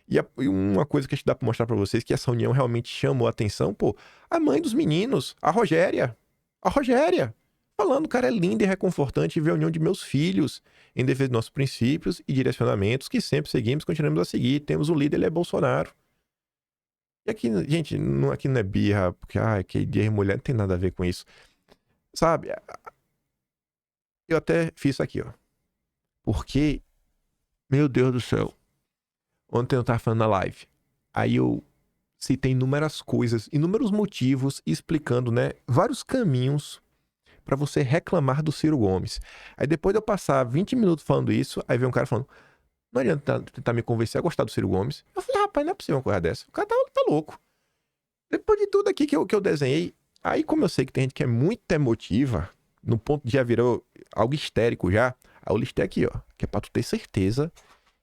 E uma coisa que a gente dá pra mostrar pra vocês que essa união realmente chamou a atenção, pô, a mãe dos meninos, a Rogéria, falando, cara, é lindo e reconfortante ver a união de meus filhos em defesa dos nossos princípios e direcionamentos que sempre seguimos e continuamos a seguir. Temos um líder, ele é Bolsonaro. E aqui, gente, aqui não é birra, porque, que dia e mulher, não tem nada a ver com isso. Sabe? Eu até fiz isso aqui, ó. Porque, meu Deus do céu, ontem eu tava falando na live, aí eu citei inúmeras coisas, inúmeros motivos, explicando, né, vários caminhos pra você reclamar do Ciro Gomes. Aí depois de eu passar 20 minutos falando isso, aí vem um cara falando, não adianta tentar me convencer a gostar do Ciro Gomes. Eu falei, rapaz, não é possível uma coisa dessa. O cara tá louco. Depois de tudo aqui que eu desenhei, aí como eu sei que tem gente que é muito emotiva, no ponto de já virou algo histérico já, aí eu listei aqui, ó, que é pra tu ter certeza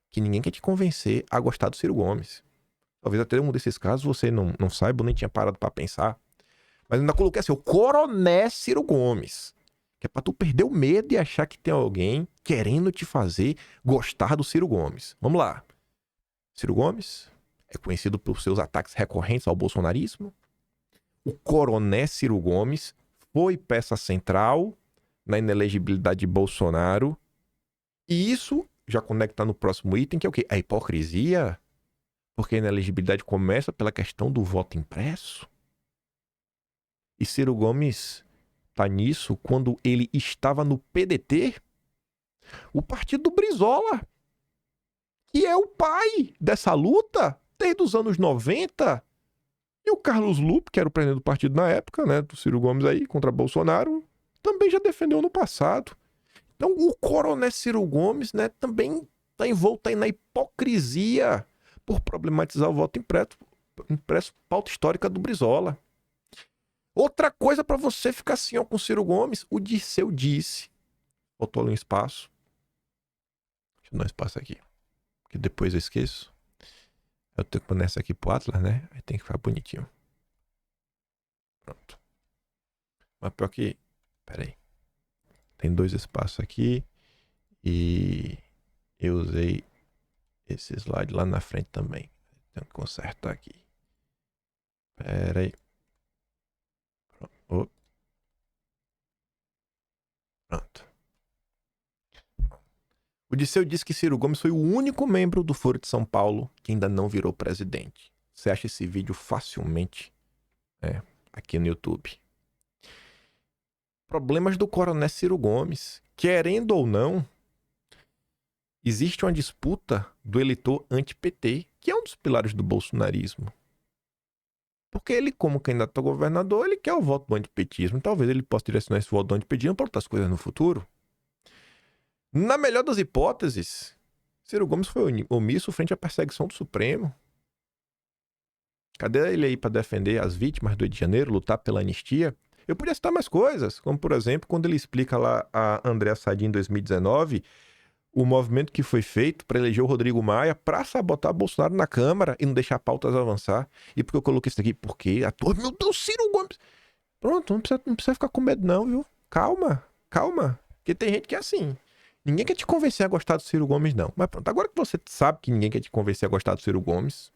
que ninguém quer te convencer a gostar do Ciro Gomes. Talvez até um desses casos você não saiba ou nem tinha parado pra pensar. Mas ainda coloquei assim, o Coronel Ciro Gomes. Que é pra tu perder o medo e achar que tem alguém querendo te fazer gostar do Ciro Gomes. Vamos lá. Ciro Gomes é conhecido por seus ataques recorrentes ao bolsonarismo. O Coronel Ciro Gomes foi peça central na inelegibilidade de Bolsonaro. E isso já conecta no próximo item, que é o quê? A hipocrisia. Porque a inelegibilidade começa pela questão do voto impresso. E Ciro Gomes tá nisso quando ele estava no PDT, o partido do Brizola, que é o pai dessa luta desde os anos 90. E o Carlos Lupe, que era o presidente do partido na época, né, do Ciro Gomes aí, contra Bolsonaro, também já defendeu no passado. Então o Coronel Ciro Gomes, né, também tá envolto aí na hipocrisia por problematizar o voto impresso, pauta histórica do Brizola. Outra coisa pra você ficar assim, ó, com o Ciro Gomes, o Dirceu disse. Botou ali um espaço. Deixa eu dar um espaço aqui, que depois eu esqueço. Eu tenho que pôr nessa aqui pro Atlas, né? Aí tem que ficar bonitinho. Pronto. Mas pior que... Pera aí. Tem 2 espaços aqui. E eu usei esse slide lá na frente também. Tenho que consertar aqui. Pera aí. Pronto. Pronto. O Dirceu disse que Ciro Gomes foi o único membro do Foro de São Paulo que ainda não virou presidente. Você acha esse vídeo facilmente aqui no YouTube. Problemas do Coronel Ciro Gomes. Querendo ou não, existe uma disputa do eleitor anti-PT, que é um dos pilares do bolsonarismo. Porque ele, como candidato a governador, ele quer o voto do antipetismo. Talvez ele possa direcionar esse voto do antipetismo para outras coisas no futuro. Na melhor das hipóteses, Ciro Gomes foi omisso frente à perseguição do Supremo. Cadê ele aí para defender as vítimas do 8 de janeiro, lutar pela anistia? Eu podia citar mais coisas, como por exemplo, quando ele explica lá a Andréa Sadi em 2019, o movimento que foi feito para eleger o Rodrigo Maia para sabotar Bolsonaro na Câmara e não deixar pautas avançar. E por que eu coloquei isso aqui? Porque a turma, meu Deus, Ciro Gomes. Pronto, não precisa ficar com medo não, viu? Calma, calma. Porque tem gente que é assim. Ninguém quer te convencer a gostar do Ciro Gomes, não. Mas pronto, agora que você sabe que ninguém quer te convencer a gostar do Ciro Gomes,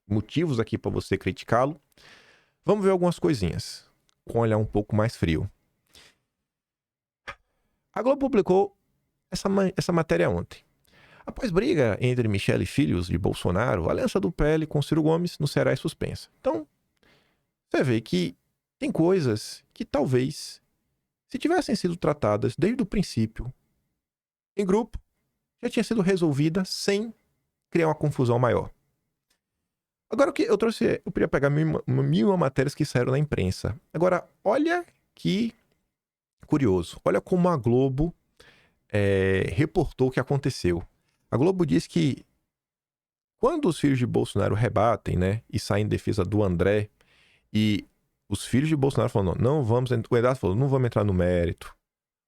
motivos aqui para você criticá-lo, vamos ver algumas coisinhas com um olhar um pouco mais frio. A Globo publicou essa matéria ontem. Após briga entre Michele e filhos de Bolsonaro, a aliança do PL com Ciro Gomes no Ceará é suspensa. Então, você vê que tem coisas que talvez, se tivessem sido tratadas desde o princípio, em grupo, já tinha sido resolvida sem criar uma confusão maior. Agora, o que eu trouxe, eu queria pegar mil matérias que saíram na imprensa. Agora, olha que curioso. Olha como a Globo reportou o que aconteceu. A Globo diz que quando os filhos de Bolsonaro rebatem, né, e saem em defesa do André, e os filhos de Bolsonaro falam, não vamos, o Eduardo falou, não vamos entrar no mérito.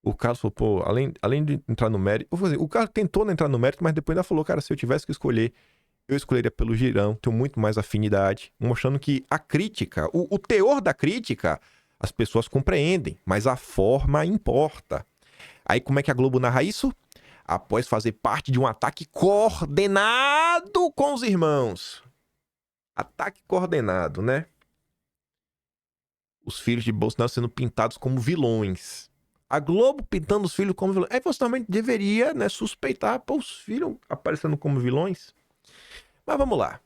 O Carlos falou, pô, além de entrar no mérito, o Carlos tentou não entrar no mérito, mas depois ainda falou, cara, se eu tivesse que escolher, eu escolheria pelo Girão, tenho muito mais afinidade, mostrando que a crítica, o teor da crítica, as pessoas compreendem, mas a forma importa. Aí como é que a Globo narra isso? Após fazer parte de um ataque coordenado com os irmãos. Ataque coordenado, né? Os filhos de Bolsonaro sendo pintados como vilões. A Globo pintando os filhos como vilões. Aí você também deveria, né, suspeitar, pô, os filhos aparecendo como vilões. Mas vamos lá.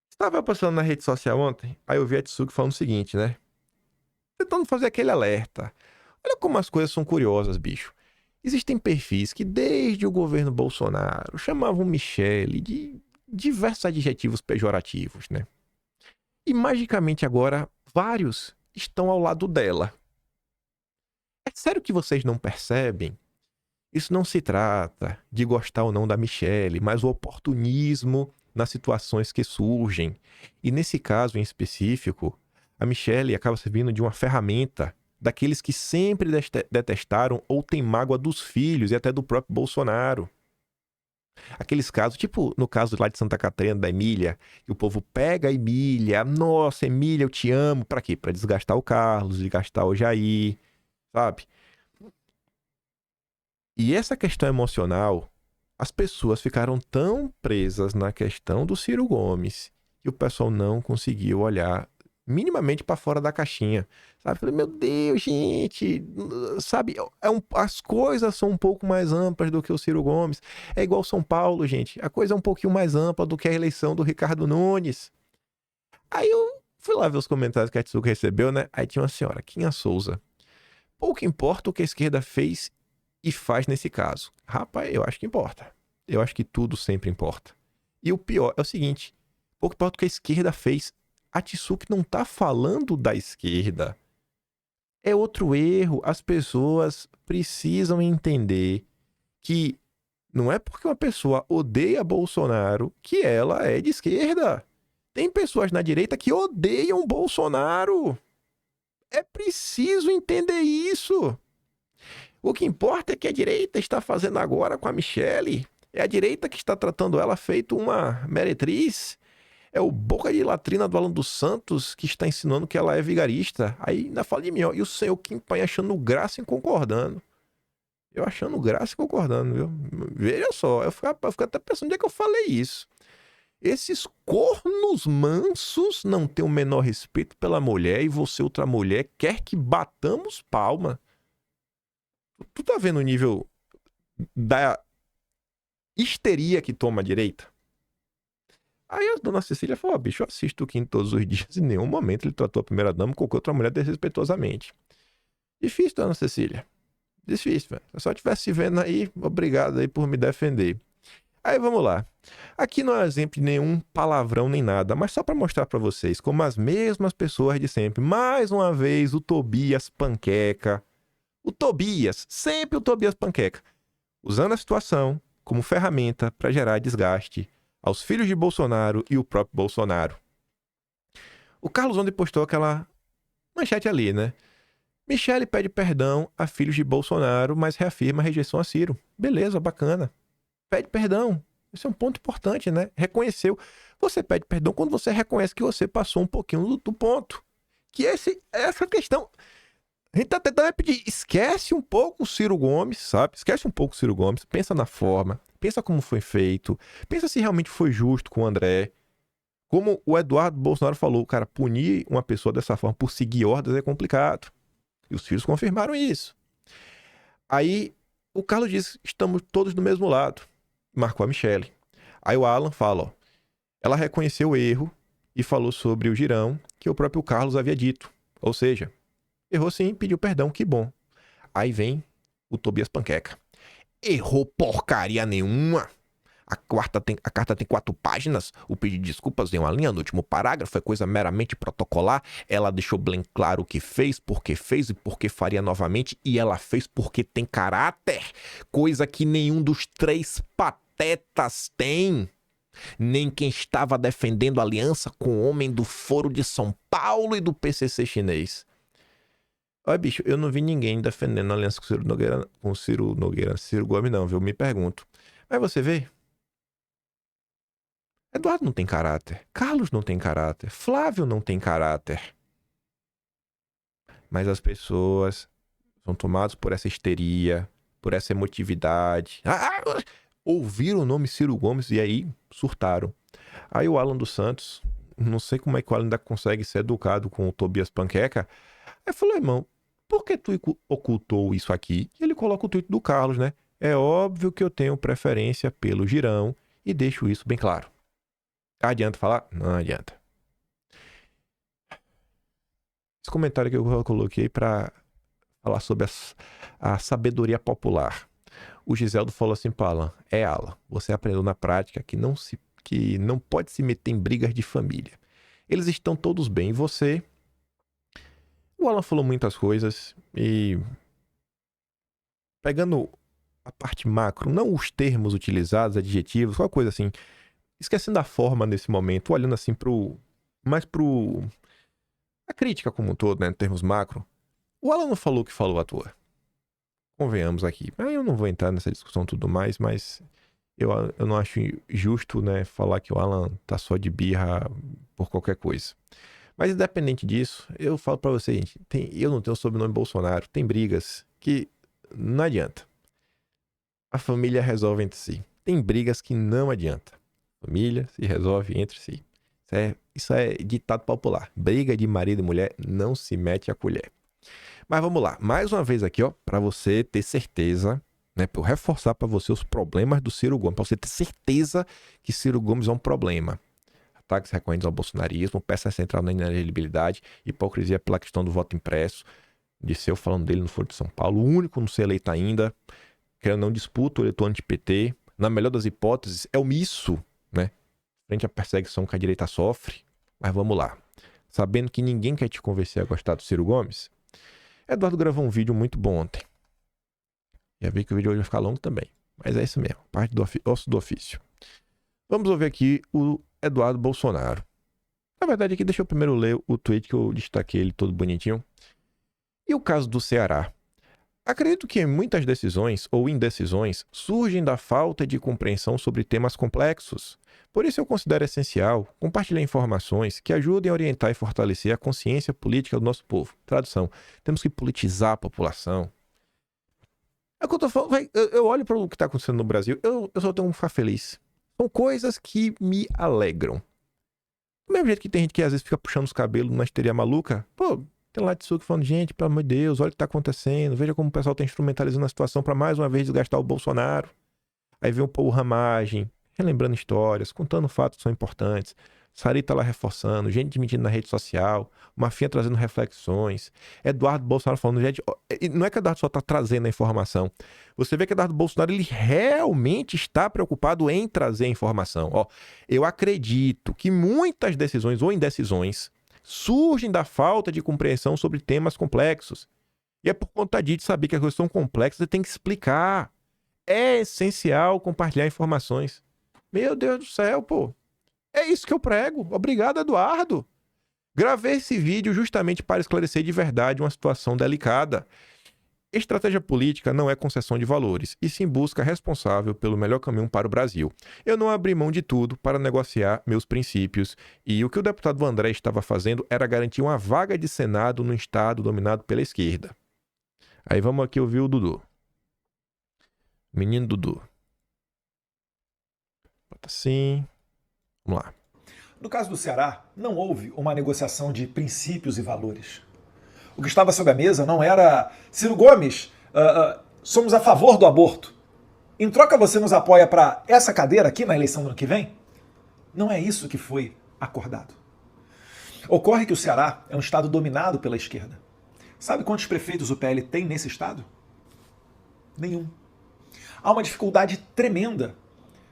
Estava passando na rede social ontem, aí eu vi a Tsuki falando o seguinte, né? Tentando fazer aquele alerta. Olha como as coisas são curiosas, bicho. Existem perfis que desde o governo Bolsonaro chamavam Michele de diversos adjetivos pejorativos, né? E magicamente agora vários estão ao lado dela. É sério que vocês não percebem? Isso não se trata de gostar ou não da Michele, mas o oportunismo nas situações que surgem. E nesse caso em específico, a Michele acaba servindo de uma ferramenta daqueles que sempre detestaram ou têm mágoa dos filhos e até do próprio Bolsonaro. Aqueles casos, tipo no caso lá de Santa Catarina, da Emília, que o povo pega a Emília, nossa, Emília, eu te amo, pra quê? Pra desgastar o Carlos, desgastar o Jair, sabe? E essa questão emocional, as pessoas ficaram tão presas na questão do Ciro Gomes que o pessoal não conseguiu olhar minimamente para fora da caixinha, sabe? Falei, meu Deus, gente, sabe? As coisas são um pouco mais amplas do que o Ciro Gomes. É igual São Paulo, gente. A coisa é um pouquinho mais ampla do que a eleição do Ricardo Nunes. Aí eu fui lá ver os comentários que a Tsuka recebeu, né? Aí tinha uma senhora, Quinha Souza. Pouco importa o que a esquerda fez e faz nesse caso. Rapaz, eu acho que importa. Eu acho que tudo sempre importa. E o pior é o seguinte, pouco importa o que a esquerda fez. A Tsuki não tá falando da esquerda. É outro erro. As pessoas precisam entender que não é porque uma pessoa odeia Bolsonaro que ela é de esquerda. Tem pessoas na direita que odeiam Bolsonaro. É preciso entender isso. O que importa é que a direita está fazendo agora com a Michele. É a direita que está tratando ela feito uma meretriz. É o boca de latrina do Alan dos Santos que está ensinando que ela é vigarista. Aí ainda fala de mim, ó. E o senhor Kim Paim achando graça e concordando. Eu achando graça e concordando, viu? Veja só, eu fico até pensando onde é que eu falei isso. Esses cornos mansos não têm o menor respeito pela mulher e você, outra mulher, quer que batamos palma. Tu tá vendo o nível da histeria que toma a direita? Aí a dona Cecília falou, bicho, eu assisto o Kim todos os dias e em nenhum momento ele tratou a primeira-dama com qualquer outra mulher desrespeitosamente. Difícil, dona Cecília. Difícil, velho. Se eu só estivesse vendo aí, obrigado aí por me defender. Aí vamos lá. Aqui não é exemplo de nenhum palavrão nem nada, mas só pra mostrar pra vocês como as mesmas pessoas de sempre. Mais uma vez o Tobias Panqueca. O Tobias, sempre o Tobias Panqueca. Usando a situação como ferramenta pra gerar desgaste aos filhos de Bolsonaro e o próprio Bolsonaro. O Carlos ontem postou aquela manchete ali, né? Michele pede perdão a filhos de Bolsonaro, mas reafirma a rejeição a Ciro. Beleza, bacana. Pede perdão. Esse é um ponto importante, né? Reconheceu. Você pede perdão quando você reconhece que você passou um pouquinho do ponto. Que essa questão... A gente tá tentando pedir, esquece um pouco o Ciro Gomes, sabe? Esquece um pouco o Ciro Gomes, pensa na forma, pensa como foi feito, pensa se realmente foi justo com o André. Como o Eduardo Bolsonaro falou, cara, punir uma pessoa dessa forma por seguir ordens é complicado. E os filhos confirmaram isso. Aí o Carlos diz, estamos todos do mesmo lado. Marcou a Michele. Aí o Alan fala, ó, ela reconheceu o erro e falou sobre o girão que o próprio Carlos havia dito. Ou seja, errou sim, pediu perdão, que bom. Aí vem o Tobias Panqueca. Errou porcaria nenhuma. A carta tem 4 páginas. O pedido de desculpas tem uma linha no último parágrafo. É coisa meramente protocolar. Ela deixou bem claro o que fez e por que faria novamente. E ela fez porque tem caráter. Coisa que nenhum dos 3 patetas tem. Nem quem estava defendendo a aliança com o homem do Foro de São Paulo e do PCC chinês. Olha, bicho, eu não vi ninguém defendendo a aliança com Ciro Gomes, não, viu? Me pergunto. Mas você vê? Eduardo não tem caráter. Carlos não tem caráter. Flávio não tem caráter. Mas as pessoas são tomadas por essa histeria, por essa emotividade. Ouviram o nome Ciro Gomes e aí surtaram. Aí o Alan dos Santos, não sei como é que o Alan ainda consegue ser educado com o Tobias Panqueca. Aí falou, irmão, por que tu ocultou isso aqui? E ele coloca o tweet do Carlos, né? É óbvio que eu tenho preferência pelo girão e deixo isso bem claro. Adianta falar? Não adianta. Esse comentário que eu coloquei para falar sobre a sabedoria popular. O Giseldo falou assim para Alan, Alan, você aprendeu na prática que não pode se meter em brigas de família. Eles estão todos bem e você... O Alan falou muitas coisas e... Pegando a parte macro, não os termos utilizados, adjetivos, qualquer coisa assim, esquecendo a forma nesse momento, olhando assim mais pro... a crítica como um todo, né, em termos macro, o Alan não falou o que falou à toa. Convenhamos aqui. Eu não vou entrar nessa discussão e tudo mais, mas eu não acho justo, né, falar que o Alan tá só de birra por qualquer coisa. Mas independente disso, eu falo pra você, gente, eu não tenho o sobrenome Bolsonaro, tem brigas que não adianta. A família resolve entre si. Tem brigas que não adianta. A família se resolve entre si. Isso é ditado popular. Briga de marido e mulher não se mete a colher. Mas vamos lá. Mais uma vez aqui, ó, para você ter certeza, né, para eu reforçar para você os problemas do Ciro Gomes, para você ter certeza que Ciro Gomes é um problema. Ataques recorrentes ao bolsonarismo, peça central na inelegibilidade, hipocrisia pela questão do voto impresso, disse eu falando dele no Foro de São Paulo, o único não ser eleito ainda, que eu não disputo o eleitor anti-PT, na melhor das hipóteses, é omisso, né, frente à perseguição que a direita sofre. Mas vamos lá. Sabendo que ninguém quer te convencer a gostar do Ciro Gomes, Eduardo gravou um vídeo muito bom ontem. Já vi que o vídeo hoje vai ficar longo também. Mas é isso mesmo, parte do osso do ofício. Vamos ouvir aqui o Eduardo Bolsonaro. Na verdade, aqui deixa eu primeiro ler o tweet que eu destaquei ele todo bonitinho. E o caso do Ceará? Acredito que muitas decisões ou indecisões surgem da falta de compreensão sobre temas complexos. Por isso eu considero essencial compartilhar informações que ajudem a orientar e fortalecer a consciência política do nosso povo. Tradução, temos que politizar a população. É o que eu tô falando, eu olho para o que está acontecendo no Brasil, eu só tenho que ficar feliz. São coisas que me alegram. Do mesmo jeito que tem gente que às vezes fica puxando os cabelos numa histeria maluca, pô, tem lá de suco falando, gente, pelo amor de Deus, olha o que tá acontecendo, veja como o pessoal tá instrumentalizando a situação para mais uma vez desgastar o Bolsonaro. Aí vem o Paulo Ramagem, relembrando histórias, contando fatos que são importantes. Sarita lá reforçando, gente mentindo na rede social, Mafinha trazendo reflexões, Eduardo Bolsonaro falando, gente, não é que Eduardo só tá trazendo a informação. Você vê que Eduardo Bolsonaro, ele realmente está preocupado em trazer a informação. Ó, eu acredito que muitas decisões ou indecisões surgem da falta de compreensão sobre temas complexos. E é por conta disso, saber que as coisas são complexas, você tem que explicar. É essencial compartilhar informações. Meu Deus do céu, pô. É isso que eu prego. Obrigado, Eduardo. Gravei esse vídeo justamente para esclarecer de verdade uma situação delicada. Estratégia política não é concessão de valores, e sim busca responsável pelo melhor caminho para o Brasil. Eu não abri mão de tudo para negociar meus princípios, e o que o deputado André estava fazendo era garantir uma vaga de Senado no estado dominado pela esquerda. Aí vamos aqui ouvir o Dudu. Menino Dudu. Bota assim. Vamos lá. No caso do Ceará, não houve uma negociação de princípios e valores. O que estava sobre a mesa não era Ciro Gomes, somos a favor do aborto. Em troca você nos apoia para essa cadeira aqui na eleição do ano que vem? Não é isso que foi acordado. Ocorre que o Ceará é um estado dominado pela esquerda. Sabe quantos prefeitos o PL tem nesse estado? Nenhum. Há uma dificuldade tremenda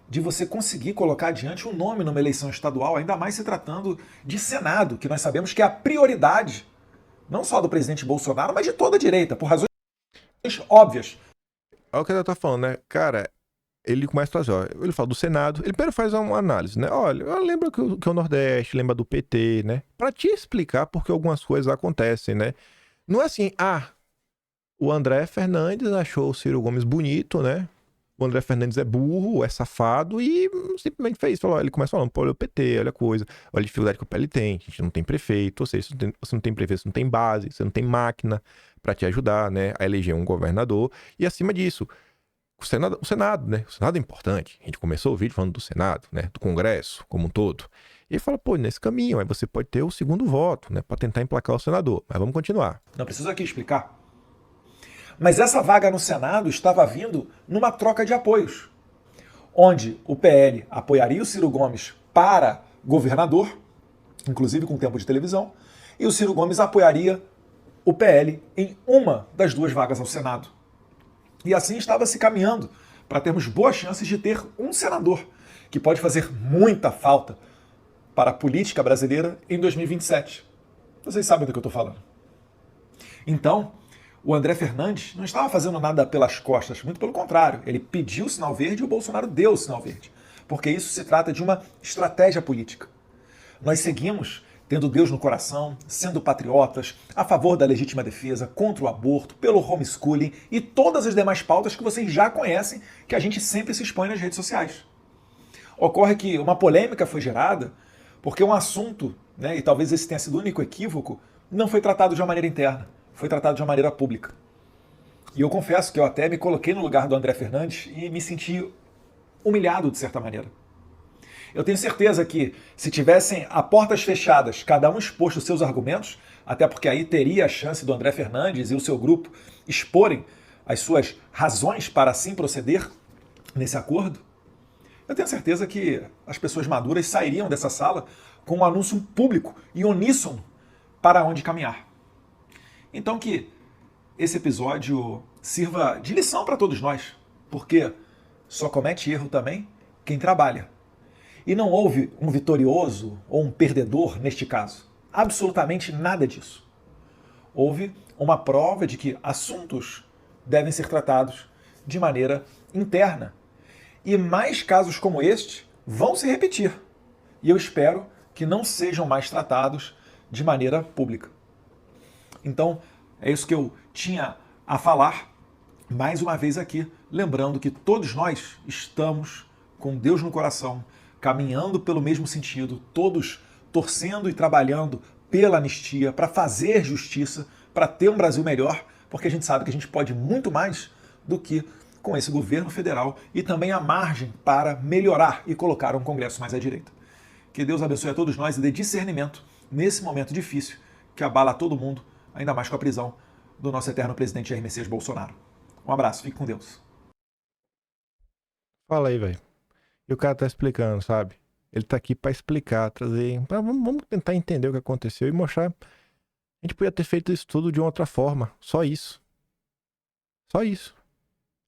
de você conseguir colocar adiante um nome numa eleição estadual, ainda mais se tratando de Senado, que nós sabemos que é a prioridade, não só do presidente Bolsonaro, mas de toda a direita, por razões óbvias. Olha o que ele tá falando, né? Cara, ele começa a fazer, ó, ele fala do Senado, ele primeiro faz uma análise, né? Olha, eu lembro que o Nordeste, lembra do PT, né? Pra te explicar por que algumas coisas acontecem, né? Não é assim, o André Fernandes achou o Ciro Gomes bonito, né? O André Fernandes é burro, é safado e simplesmente fez. Falou, ele começa falando, pô, olha o PT, olha a coisa, olha a dificuldade que o PL tem, a gente não tem prefeito, ou seja, você não tem prefeito, você não tem base, você não tem máquina pra te ajudar, né, a eleger um governador. E acima disso, o Senado, né, o Senado é importante. A gente começou o vídeo falando do Senado, né, do Congresso como um todo. E ele fala, pô, nesse caminho, aí você pode ter o segundo voto, né, pra tentar emplacar o senador. Mas vamos continuar. Não preciso aqui explicar. Mas essa vaga no Senado estava vindo numa troca de apoios, onde o PL apoiaria o Ciro Gomes para governador, inclusive com tempo de televisão, e o Ciro Gomes apoiaria o PL em uma das duas vagas ao Senado. E assim estava se caminhando para termos boas chances de ter um senador, que pode fazer muita falta para a política brasileira em 2027. Vocês sabem do que eu estou falando. Então, o André Fernandes não estava fazendo nada pelas costas, muito pelo contrário. Ele pediu o sinal verde e o Bolsonaro deu o sinal verde. Porque isso se trata de uma estratégia política. Nós seguimos tendo Deus no coração, sendo patriotas, a favor da legítima defesa, contra o aborto, pelo homeschooling e todas as demais pautas que vocês já conhecem, que a gente sempre se expõe nas redes sociais. Ocorre que uma polêmica foi gerada porque um assunto, né, e talvez esse tenha sido o único equívoco, não foi tratado de uma maneira interna. Foi tratado de uma maneira pública. E eu confesso que eu até me coloquei no lugar do André Fernandes e me senti humilhado de certa maneira. Eu tenho certeza que se tivessem a portas fechadas, cada um exposto os seus argumentos, até porque aí teria a chance do André Fernandes e o seu grupo exporem as suas razões para assim proceder nesse acordo, eu tenho certeza que as pessoas maduras sairiam dessa sala com um anúncio público e uníssono para onde caminhar. Então que esse episódio sirva de lição para todos nós, porque só comete erro também quem trabalha. E não houve um vitorioso ou um perdedor neste caso. Absolutamente nada disso. Houve uma prova de que assuntos devem ser tratados de maneira interna. E mais casos como este vão se repetir. E eu espero que não sejam mais tratados de maneira pública. Então, é isso que eu tinha a falar, mais uma vez aqui, lembrando que todos nós estamos com Deus no coração, caminhando pelo mesmo sentido, todos torcendo e trabalhando pela anistia, para fazer justiça, para ter um Brasil melhor, porque a gente sabe que a gente pode muito mais do que com esse governo federal e também a margem para melhorar e colocar um Congresso mais à direita. Que Deus abençoe a todos nós e dê discernimento nesse momento difícil que abala todo mundo, ainda mais com a prisão do nosso eterno presidente Jair Messias Bolsonaro. Um abraço, fique com Deus. Fala aí, velho. E o cara tá explicando, sabe? Ele tá aqui pra explicar, trazer... Vamos tentar entender o que aconteceu e mostrar... A gente podia ter feito isso tudo de uma outra forma. Só isso. Só isso.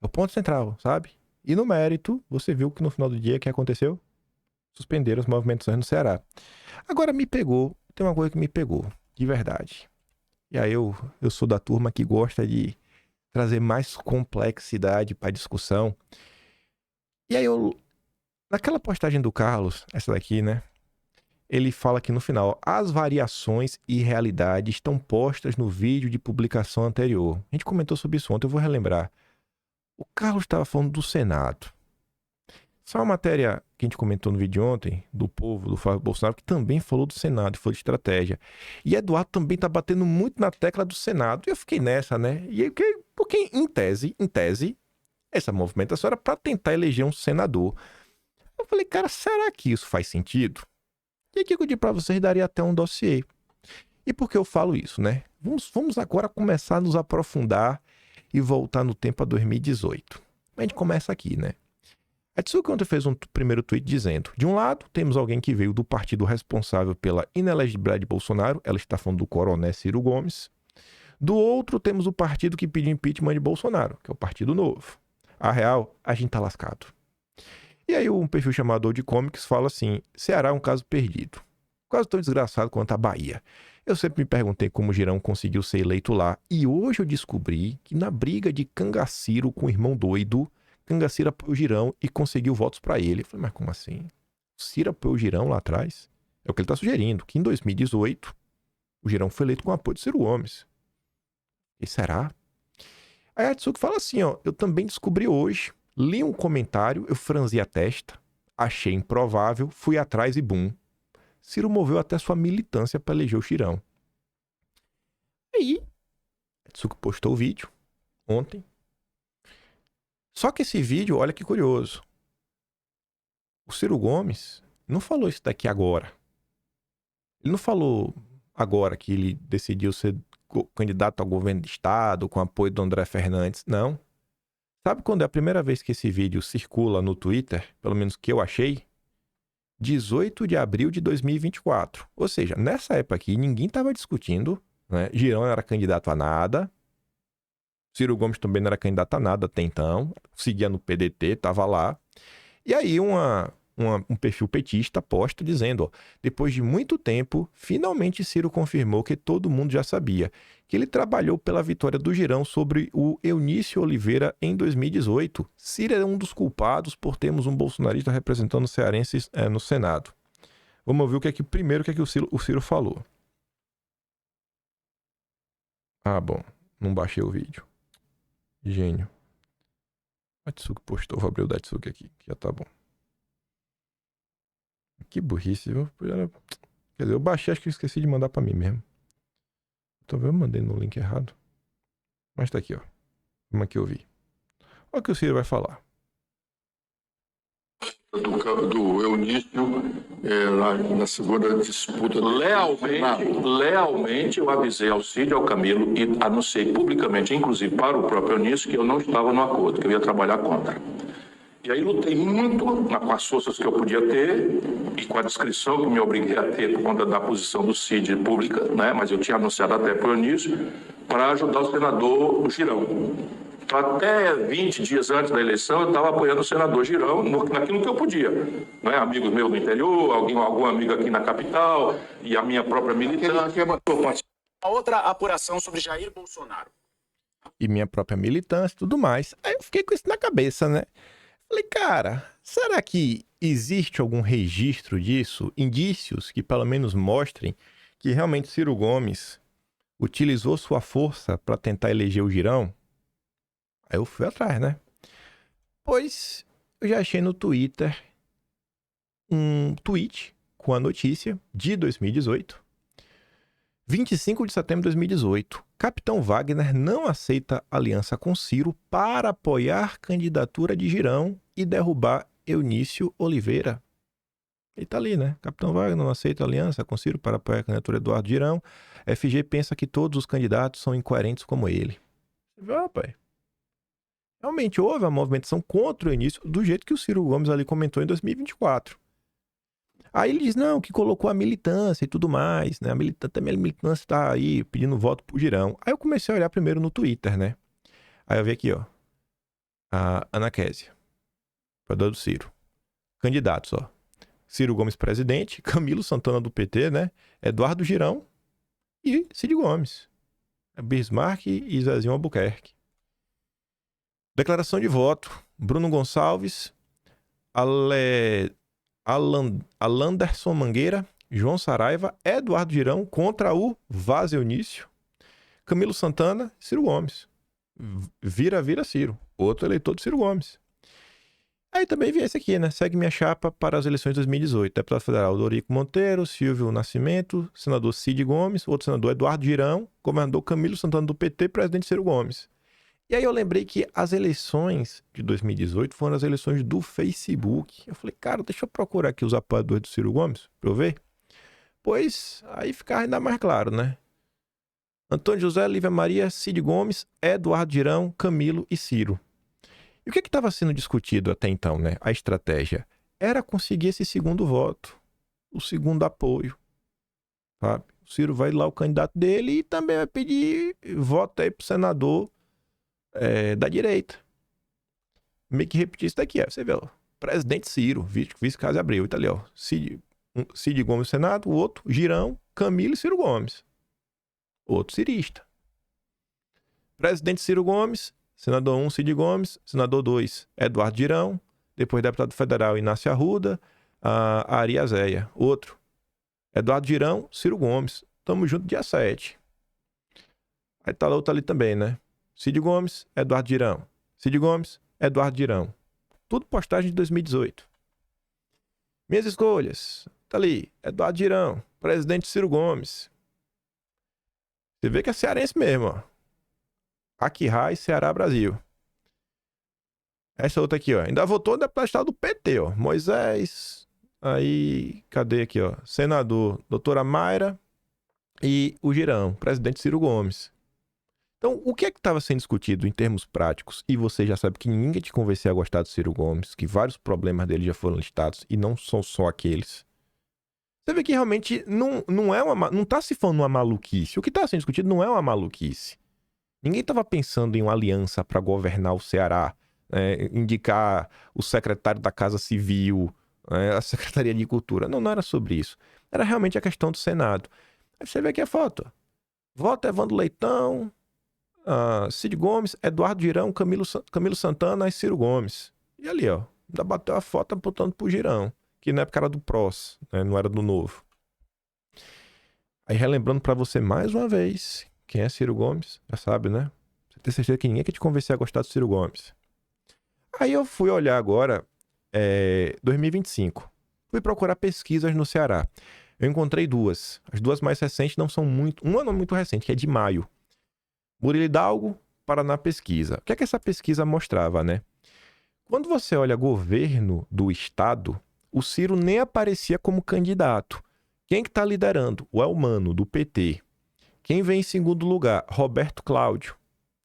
É o ponto central, sabe? E no mérito, você viu que no final do dia o que aconteceu? Suspenderam as movimentações no Ceará. Agora me pegou, tem uma coisa que me pegou, de verdade. E aí eu sou da turma que gosta de trazer mais complexidade para a discussão. E aí naquela postagem do Carlos, essa daqui, né? ele fala aqui no final: as variações e realidade estão postas no vídeo de publicação anterior. A gente comentou sobre isso ontem, eu vou relembrar. O Carlos estava falando do Senado. Só uma matéria que a gente comentou no vídeo ontem, do povo, do Flávio Bolsonaro, que também falou do Senado, falou de estratégia. E Eduardo também tá batendo muito na tecla do Senado. E eu fiquei nessa, né? E aí, porque em tese, essa movimentação era para tentar eleger um senador. Eu falei, cara, será que isso faz sentido? E aqui que eu digo para vocês, daria até um dossiê. E por que eu falo isso, né? Vamos agora começar a nos aprofundar e voltar no tempo a 2018. A gente começa aqui, né? A Tsuki ontem fez um primeiro tweet dizendo: de um lado, temos alguém que veio do partido responsável pela inelegibilidade de Bolsonaro, ela está falando do coronel Ciro Gomes. Do outro, temos o partido que pediu impeachment de Bolsonaro, que é o Partido Novo. A real, a gente tá lascado. E aí um perfil chamado de Comics fala assim: Ceará é um caso perdido. Quase tão desgraçado quanto a Bahia. Eu sempre me perguntei como o Girão conseguiu ser eleito lá. E hoje eu descobri que na briga de Cangaciro com o irmão doido, Cangaciro apoiou o Girão e conseguiu votos pra ele. Eu falei, mas como assim? O Ciro apoiou o Girão lá atrás? É o que ele tá sugerindo, que em 2018 o Girão foi eleito com o apoio de Ciro Gomes. E será? Aí a Tsuki fala assim, ó: eu também descobri hoje, li um comentário, eu franzi a testa, achei improvável, fui atrás e bum. Ciro moveu até sua militância para eleger o Girão. Aí, a Tsuki postou o vídeo ontem. Só que esse vídeo, olha que curioso. O Ciro Gomes não falou isso daqui agora. Ele não falou agora que ele decidiu ser candidato ao governo do estado com apoio do André Fernandes. Não. Sabe quando é a primeira vez que esse vídeo circula no Twitter? Pelo menos que eu achei? 18 de abril de 2024. Ou seja, nessa época aqui, ninguém estava discutindo, né? Girão não era candidato a nada. Ciro Gomes também não era candidato a nada até então. Seguia no PDT, estava lá. E aí um perfil petista posta dizendo, ó: depois de muito tempo, finalmente Ciro confirmou que todo mundo já sabia, que ele trabalhou pela vitória do Girão sobre o Eunício Oliveira em 2018. Ciro é um dos culpados por termos um bolsonarista representando os cearenses no Senado. Vamos ouvir o que é que o Ciro falou. Ah, bom. Não baixei o vídeo. Gênio. A Tsuki postou, vou abrir o da Tsuki aqui, que já tá bom. Que burrice, viu? Quer dizer, eu baixei, acho que eu esqueci de mandar pra mim mesmo. Talvez eu mandei no link errado. Mas tá aqui, ó. Vamos aqui ouvir. Olha o que o Ciro vai falar. Do Eunício, lá na segunda disputa. Lealmente eu avisei ao Cid e ao Camilo e anunciei publicamente, inclusive para o próprio Eunício, que eu não estava no acordo, que eu ia trabalhar contra. E aí lutei muito com as forças que eu podia ter e com a descrição que me obriguei a ter por conta da posição do Cid pública, né? Mas eu tinha anunciado até para o Eunício, para ajudar o senador Girão. Então, até 20 dias antes da eleição, eu estava apoiando o senador Girão naquilo que eu podia. Não é? Amigos meus do interior, algum amigo aqui na capital e a minha própria militância. A outra apuração sobre Jair Bolsonaro. E minha própria militância e tudo mais. Aí eu fiquei com isso na cabeça, né? Falei, cara, será que existe algum registro disso? Indícios que pelo menos mostrem que realmente Ciro Gomes utilizou sua força para tentar eleger o Girão? Aí eu fui atrás, né? Pois eu já achei no Twitter um tweet com a notícia de 2018. 25 de setembro de 2018. Capitão Wagner não aceita aliança com Ciro para apoiar candidatura de Girão e derrubar Eunício Oliveira. E tá ali, né? Capitão Wagner não aceita aliança com Ciro para apoiar a candidatura de Eduardo Girão. FG pensa que todos os candidatos são incoerentes como ele. Você viu, rapaz? Realmente houve uma movimentação contra o Eunício do jeito que o Ciro Gomes ali comentou em 2024. Aí ele diz, não, que colocou a militância e tudo mais, né? A militância tá aí pedindo voto pro Girão. Aí eu comecei a olhar primeiro no Twitter, né? Aí eu vi aqui, ó. A Ana Kézia, apoiadora do Ciro. Candidatos, ó. Ciro Gomes presidente, Camilo Santana do PT, né? Eduardo Girão e Cid Gomes. Bismarck e Zezinho Albuquerque. Declaração de voto. Bruno Gonçalves, Alanderson Mangueira, João Saraiva, Eduardo Girão contra o Vaz Eunício, Camilo Santana, Ciro Gomes. Vira Ciro, outro eleitor de Ciro Gomes. Aí também vem esse aqui, né? Segue minha chapa para as eleições de 2018. Deputado federal Dorico Monteiro, Silvio Nascimento, senador Cid Gomes, outro senador Eduardo Girão, governador Camilo Santana do PT, presidente Ciro Gomes. E aí eu lembrei que as eleições de 2018 foram as eleições do Facebook. Eu falei, cara, deixa eu procurar aqui os apoiadores do Ciro Gomes pra eu ver. Pois aí fica ainda mais claro, né? Antônio José, Lívia Maria, Cid Gomes, Eduardo Girão, Camilo e Ciro. E o que estava sendo discutido até então, né? A estratégia era conseguir esse segundo voto, o segundo apoio, sabe? O Ciro vai lá, o candidato dele, e também vai pedir voto aí pro senador da direita. Meio que repetir isso daqui, ó. Você vê, ó, presidente Ciro, vice-caso Abreu, tá ali, ó. Cid Gomes no Senado, o outro, Girão, Camilo e Ciro Gomes. Outro cirista. Presidente Ciro Gomes, senador 1, Cid Gomes, senador 2, Eduardo Girão, depois deputado federal Inácio Arruda, a Aria Zéia. Outro, Eduardo Girão, Ciro Gomes. Tamo junto dia 7. Aí tá lá outro ali também, né? Cid Gomes, Eduardo Girão. Cid Gomes, Eduardo Girão. Tudo postagem de 2018. Minhas escolhas. Tá ali, Eduardo Girão, presidente Ciro Gomes. Você vê que é cearense mesmo, ó. Aqui, Ceará, Brasil. Essa outra aqui, ó. Ainda votou deputado do PT, ó. Moisés. Aí, cadê aqui, ó? Senador, doutora Mayra. E o Girão, presidente Ciro Gomes. Então, o que é que estava sendo discutido em termos práticos? E você já sabe que ninguém te convenceu a gostar do Ciro Gomes, que vários problemas dele já foram listados e não são só aqueles. Você vê que realmente não tá se falando uma maluquice. O que está sendo discutido não é uma maluquice. Ninguém estava pensando em uma aliança para governar o Ceará, indicar o secretário da Casa Civil, a Secretaria de Cultura. Não era sobre isso. Era realmente a questão do Senado. Aí você vê aqui a foto. Voto Evandro Leitão, Cid Gomes, Eduardo Girão, Camilo Santana e Ciro Gomes. E ali, ó, ainda bateu a foto apontando pro Girão, que na época era do PROS, né, não era do Novo. Aí relembrando para você mais uma vez... Quem é Ciro Gomes? Já sabe, né? Você tem certeza que ninguém quer te convencer a gostar do Ciro Gomes. Aí eu fui olhar agora, 2025. Fui procurar pesquisas no Ceará. Eu encontrei duas. As duas mais recentes não são muito... Uma não é muito recente, que é de maio. Murilo Hidalgo, Paraná Pesquisa. O que é que essa pesquisa mostrava, né? Quando você olha governo do estado, o Ciro nem aparecia como candidato. Quem que tá liderando? O Elmano, do PT. Quem vem em segundo lugar? Roberto Cláudio,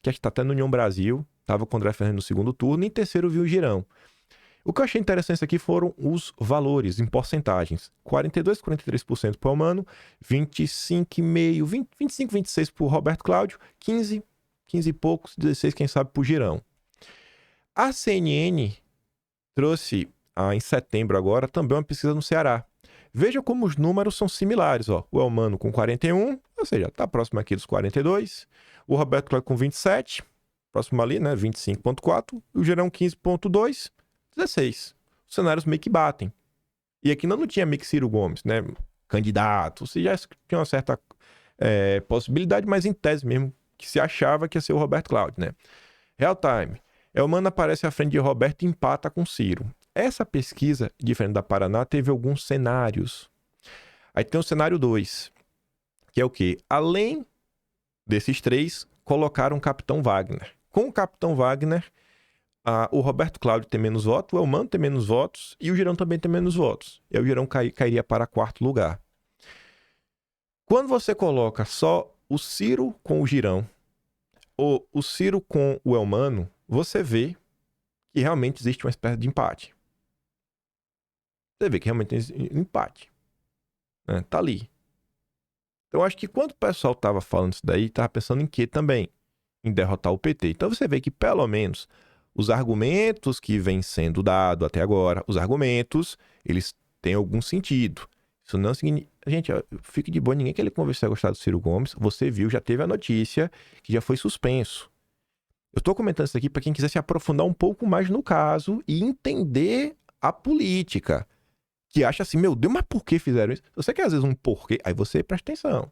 que está até no União Brasil, estava com o André Fernandes no segundo turno, e em terceiro viu o Girão. O que eu achei interessante aqui foram os valores em porcentagens. 42%, 43% para o Elmano, 25,5%, 25%, 26% para o Roberto Cláudio, 15% e poucos, 16% quem sabe para o Girão. A CNN trouxe, em setembro agora, também uma pesquisa no Ceará. Veja como os números são similares, ó. O Elmano com 41, ou seja, está próximo aqui dos 42. O Roberto Cláudio com 27, próximo ali, né, 25,4. E o Girão 15,2, 16. Os cenários meio que batem. E aqui não tinha meio que Ciro Gomes, né, candidato. Você já tinha uma certa possibilidade, mas em tese mesmo, que se achava que ia ser o Roberto Cláudio, né. Real time. Elmano aparece à frente de Roberto e empata com Ciro. Essa pesquisa, diferente da Paraná, teve alguns cenários. Aí tem o cenário 2, que é o quê? Além desses três, colocaram o Capitão Wagner. Com o Capitão Wagner, o Roberto Cláudio tem menos votos, o Elmano tem menos votos e o Girão também tem menos votos. E aí o Girão cairia para quarto lugar. Quando você coloca só o Ciro com o Girão ou o Ciro com o Elmano, você vê que realmente existe uma espécie de empate. Você vê que realmente tem um empate. Né? Tá ali. Então, acho que quando o pessoal tava falando isso daí, tava pensando em quê também? Em derrotar o PT. Então, você vê que, pelo menos, os argumentos que vêm sendo dados até agora, os argumentos, eles têm algum sentido. Isso não significa... Gente, fique de boa, ninguém quer conversar a gostar do Ciro Gomes. Você viu, já teve a notícia que já foi suspenso. Eu tô comentando isso aqui para quem quiser se aprofundar um pouco mais no caso e entender a política. que acha assim, meu Deus, mas por que fizeram isso? Você quer às vezes um porquê, aí você presta atenção.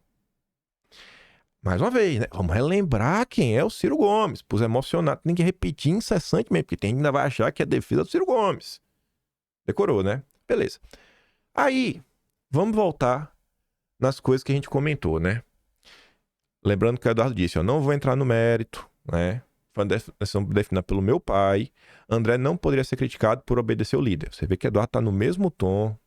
Mais uma vez, né? Vamos relembrar quem é o Ciro Gomes. Pros emocionados, tem que repetir incessantemente, porque tem gente que ainda vai achar que é defesa do Ciro Gomes. Decorou, né? Beleza. Aí, vamos voltar nas coisas que a gente comentou, né? Lembrando que o Eduardo disse, eu não vou entrar no mérito, né? Foi uma decisão definida pelo meu pai. André não poderia ser criticado por obedecer o líder. Você vê que Eduardo está no mesmo tom,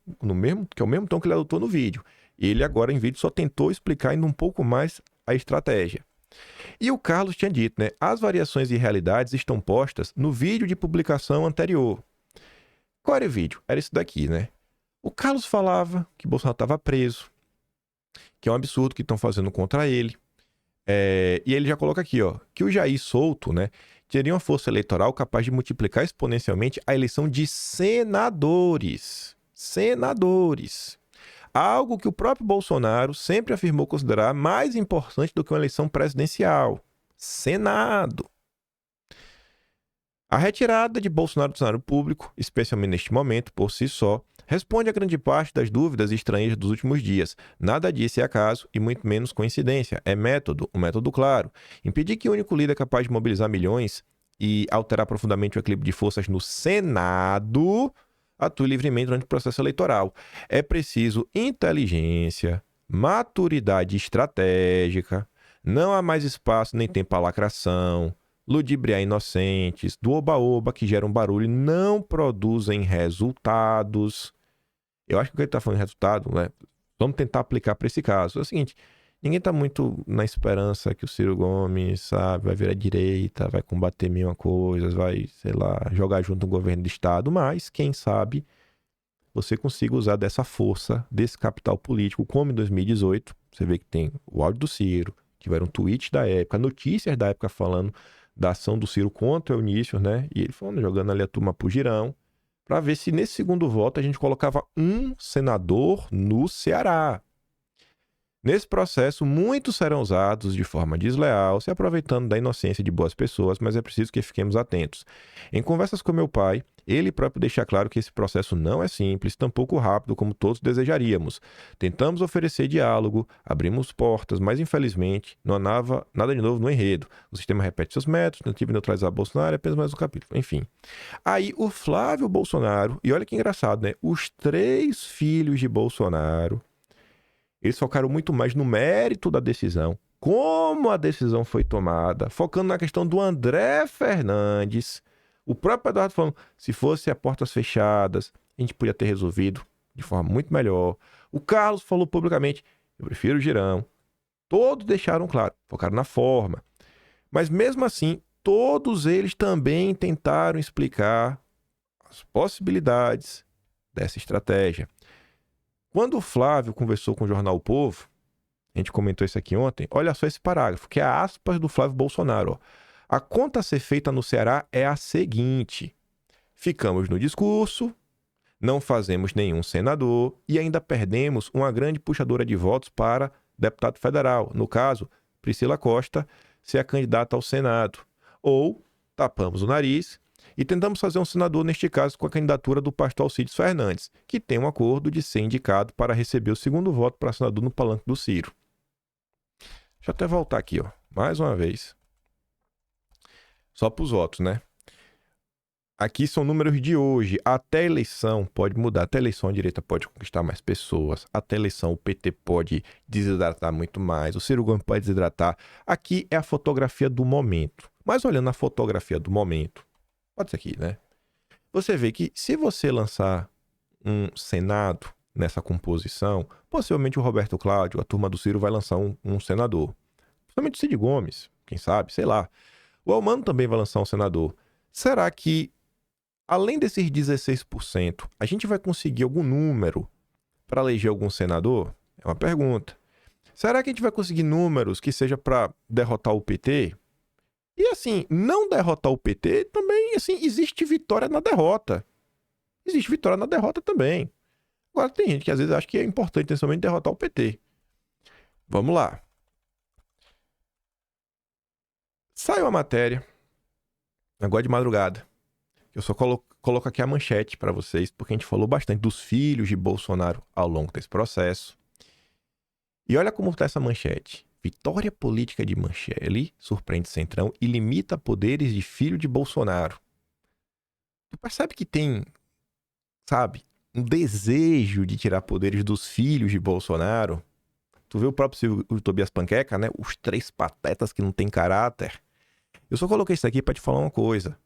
que é o mesmo tom que ele adotou no vídeo. E ele agora em vídeo só tentou explicar ainda um pouco mais a estratégia. E o Carlos tinha dito, né? As variações e realidades estão postas no vídeo de publicação anterior. Qual era o vídeo? Era esse daqui, né? O Carlos falava que Bolsonaro estava preso, que é um absurdo que estão fazendo contra ele. E ele já coloca aqui, ó, que o Jair solto, né, teria uma força eleitoral capaz de multiplicar exponencialmente a eleição de senadores. Senadores. Algo que o próprio Bolsonaro sempre afirmou considerar mais importante do que uma eleição presidencial. Senado. A retirada de Bolsonaro do cenário público, especialmente neste momento, por si só, responde a grande parte das dúvidas estranhas dos últimos dias. Nada disso é acaso e muito menos coincidência. É método, um método claro. Impedir que o único líder capaz de mobilizar milhões e alterar profundamente o equilíbrio de forças no Senado atue livremente durante o processo eleitoral. É preciso inteligência, maturidade estratégica, não há mais espaço nem tempo para lacração, ludibriar inocentes, do oba-oba que geram barulho e não produzem resultados. Eu acho que o que ele está falando de resultado, né? Vamos tentar aplicar para esse caso. É o seguinte, ninguém está muito na esperança que o Ciro Gomes, sabe, vai virar direita, vai combater mil coisas, vai, sei lá, jogar junto no governo do estado, mas, quem sabe, você consiga usar dessa força, desse capital político, como em 2018, você vê que tem o áudio do Ciro, tiveram tweets da época, notícias da época falando da ação do Ciro contra o Eunício, né? E ele falando, jogando ali a turma pro girão, para ver se nesse segundo voto a gente colocava um senador no Ceará. Nesse processo, muitos serão usados de forma desleal, se aproveitando da inocência de boas pessoas, mas é preciso que fiquemos atentos. Em conversas com meu pai, ele próprio deixa claro que esse processo não é simples, tampouco rápido como todos desejaríamos. Tentamos oferecer diálogo, abrimos portas, mas infelizmente não há nada de novo no enredo. O sistema repete seus métodos, tentativa de neutralizar Bolsonaro é apenas mais um capítulo. Enfim. Aí o Flávio Bolsonaro, e olha que engraçado, né? Os 3 filhos de Bolsonaro, eles focaram muito mais no mérito da decisão, como a decisão foi tomada, focando na questão do André Fernandes. O próprio Eduardo falando, se fosse a portas fechadas, a gente podia ter resolvido de forma muito melhor. O Carlos falou publicamente, eu prefiro o Girão. Todos deixaram claro, focaram na forma. Mas mesmo assim, todos eles também tentaram explicar as possibilidades dessa estratégia. Quando o Flávio conversou com o jornal O Povo, a gente comentou isso aqui ontem, olha só esse parágrafo, que é aspas do Flávio Bolsonaro. Ó. A conta a ser feita no Ceará é a seguinte: ficamos no discurso, não fazemos nenhum senador e ainda perdemos uma grande puxadora de votos para deputado federal, no caso, Priscila Costa, ser a candidata ao Senado. Ou tapamos o nariz e tentamos fazer um senador, neste caso, com a candidatura do pastor Alcides Fernandes, que tem um acordo de ser indicado para receber o segundo voto para senador no palanque do Ciro. Deixa eu até voltar aqui, ó, mais uma vez. Só para os votos, né? Aqui são números de hoje. Até a eleição pode mudar. Até a eleição a direita pode conquistar mais pessoas. Até a eleição o PT pode desidratar muito mais. O Ciro Gomes pode desidratar. Aqui é a fotografia do momento. Mas olhando a fotografia do momento, pode ser aqui, né? Você vê que se você lançar um Senado nessa composição, possivelmente o Roberto Cláudio, a turma do Ciro, vai lançar um senador. Possivelmente o Cid Gomes, quem sabe, sei lá. O Elmano também vai lançar um senador. Será que, além desses 16%, a gente vai conseguir algum número para eleger algum senador? É uma pergunta. Será que a gente vai conseguir números que seja para derrotar o PT? E assim, não derrotar o PT também, assim, existe vitória na derrota. Existe vitória na derrota também. Agora tem gente que às vezes acha que é importante intencionalmente derrotar o PT. Vamos lá. Saiu a matéria, agora de madrugada, Eu só coloco aqui a manchete para vocês, porque a gente falou bastante dos filhos de Bolsonaro ao longo desse processo. E olha como está essa manchete. Vitória política de Michele surpreende Centrão e limita poderes de filho de Bolsonaro. Tu percebe que tem, sabe, um desejo de tirar poderes dos filhos de Bolsonaro? Tu vê o próprio Tobias Panqueca, né? Os 3 patetas que não tem caráter. Eu só coloquei isso aqui para te falar uma coisa.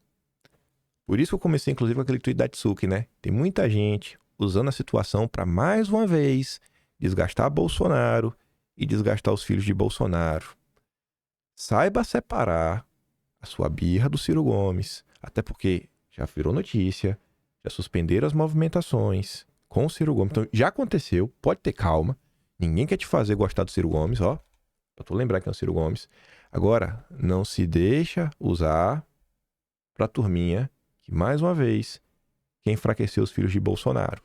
Por isso que eu comecei, inclusive, com aquele tweet da Tsuki, né? Tem muita gente usando a situação para, mais uma vez, desgastar Bolsonaro e desgastar os filhos de Bolsonaro. Saiba separar a sua birra do Ciro Gomes. Até porque já virou notícia, já suspenderam as movimentações com o Ciro Gomes. Então, já aconteceu, pode ter calma. Ninguém quer te fazer gostar do Ciro Gomes, ó. Pra tu lembrar que é o Ciro Gomes. Agora, não se deixa usar pra turminha que, mais uma vez, quer enfraquecer os filhos de Bolsonaro.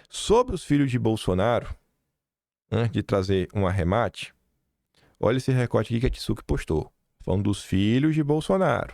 Sobre os filhos de Bolsonaro, antes de trazer um arremate, olha esse recorte aqui que a Tsuki postou. Falando dos filhos de Bolsonaro.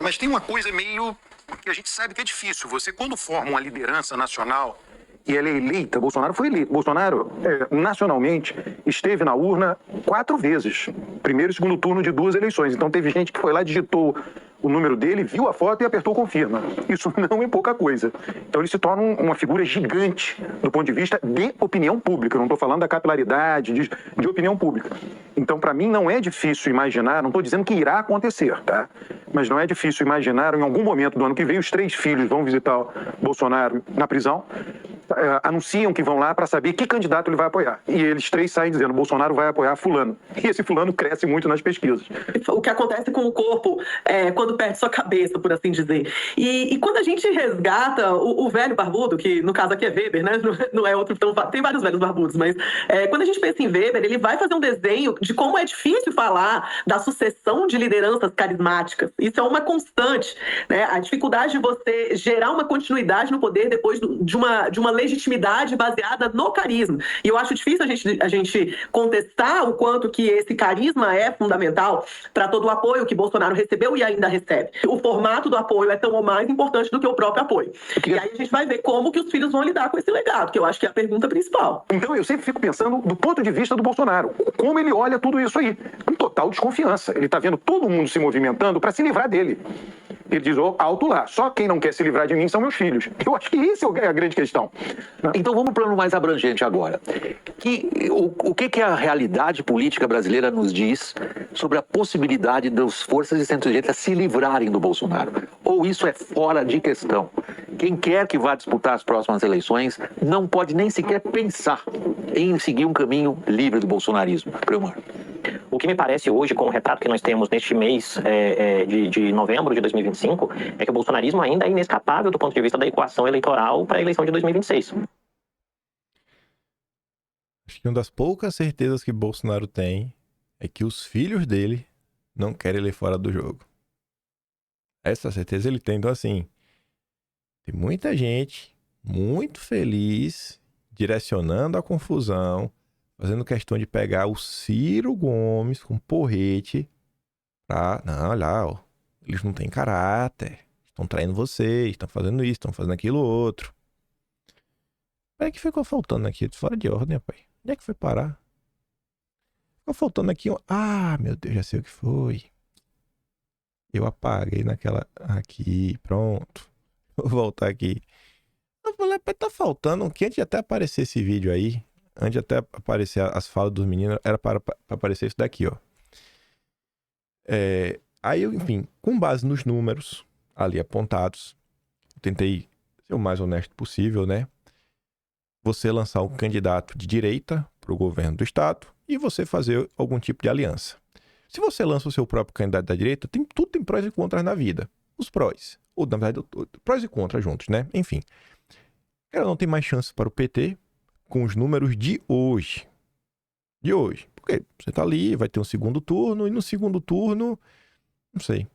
Mas tem uma coisa meio que a gente sabe que é difícil. Você, quando forma uma liderança nacional e ela é eleita, Bolsonaro foi eleito. Bolsonaro, nacionalmente, esteve na urna 4 vezes. Primeiro e segundo turno de 2 eleições. Então teve gente que foi lá, digitou o número dele, viu a foto e apertou confirma. Isso não é pouca coisa. Então ele se torna uma figura gigante do ponto de vista de opinião pública. Eu não estou falando da capilaridade, de opinião pública. Então, para mim, não é difícil imaginar, não estou dizendo que irá acontecer, tá? Mas não é difícil imaginar, em algum momento do ano que vem, os 3 filhos vão visitar o Bolsonaro na prisão, anunciam que vão lá para saber que candidato ele vai apoiar. E eles 3 saem dizendo, Bolsonaro vai apoiar fulano. E esse fulano cresce muito nas pesquisas. O que acontece com o corpo quando perde sua cabeça, por assim dizer. E quando a gente resgata o velho barbudo, que no caso aqui é Weber, né? Não é outro tão... Tem vários velhos barbudos, mas quando a gente pensa em Weber, ele vai fazer um desenho de como é difícil falar da sucessão de lideranças carismáticas. Isso é uma constante, né? A dificuldade de você gerar uma continuidade no poder depois de uma legitimidade baseada no carisma. E eu acho difícil a gente contestar o quanto que esse carisma é fundamental para todo o apoio que Bolsonaro recebeu e ainda recebe. O formato do apoio é tão ou mais importante do que o próprio apoio. E aí a gente vai ver como que os filhos vão lidar com esse legado, que eu acho que é a pergunta principal. Então eu sempre fico pensando do ponto de vista do Bolsonaro, como ele olha tudo isso aí, com total desconfiança. Ele está vendo todo mundo se movimentando para se livrar dele. Ele diz, alto lá, só quem não quer se livrar de mim são meus filhos. Eu acho que isso é a grande questão. Então vamos para um plano mais abrangente agora. O que a realidade política brasileira nos diz sobre a possibilidade das forças de centro-direita se livrarem do Bolsonaro? Ou isso é fora de questão? Quem quer que vá disputar as próximas eleições não pode nem sequer pensar em seguir um caminho livre do bolsonarismo. Priomar. O que me parece hoje, com o retrato que nós temos neste mês de novembro de 2025, é que o bolsonarismo ainda é inescapável do ponto de vista da equação eleitoral para a eleição de 2026. Acho que uma das poucas certezas que Bolsonaro tem é que os filhos dele não querem ele fora do jogo. Essa certeza ele tem. Então, assim, tem muita gente muito feliz direcionando a confusão, fazendo questão de pegar o Ciro Gomes com porrete pra... Não, olha lá, ó, eles não têm caráter, estão traindo vocês, estão fazendo isso, estão fazendo aquilo outro. Peraí que ficou faltando aqui, fora de ordem, rapaz. Onde é que foi parar? Ficou faltando aqui... Ah, meu Deus, já sei o que foi. Eu apaguei naquela... Aqui, pronto. Vou voltar aqui. Eu falei, tá faltando, que antes de até aparecer esse vídeo aí, antes de até aparecer as falas dos meninos, era para aparecer isso daqui, ó. Aí eu, enfim, com base nos números ali apontados, eu tentei ser o mais honesto possível, né? Você lançar um candidato de direita para o governo do estado e você fazer algum tipo de aliança. Se você lança o seu próprio candidato da direita, tudo tem prós e contras na vida. Os prós, ou na verdade, prós e contras juntos, né? Enfim, ela não tem mais chance para o PT com os números de hoje. De hoje. Porque você tá ali, vai ter um segundo turno, e no segundo turno, não sei.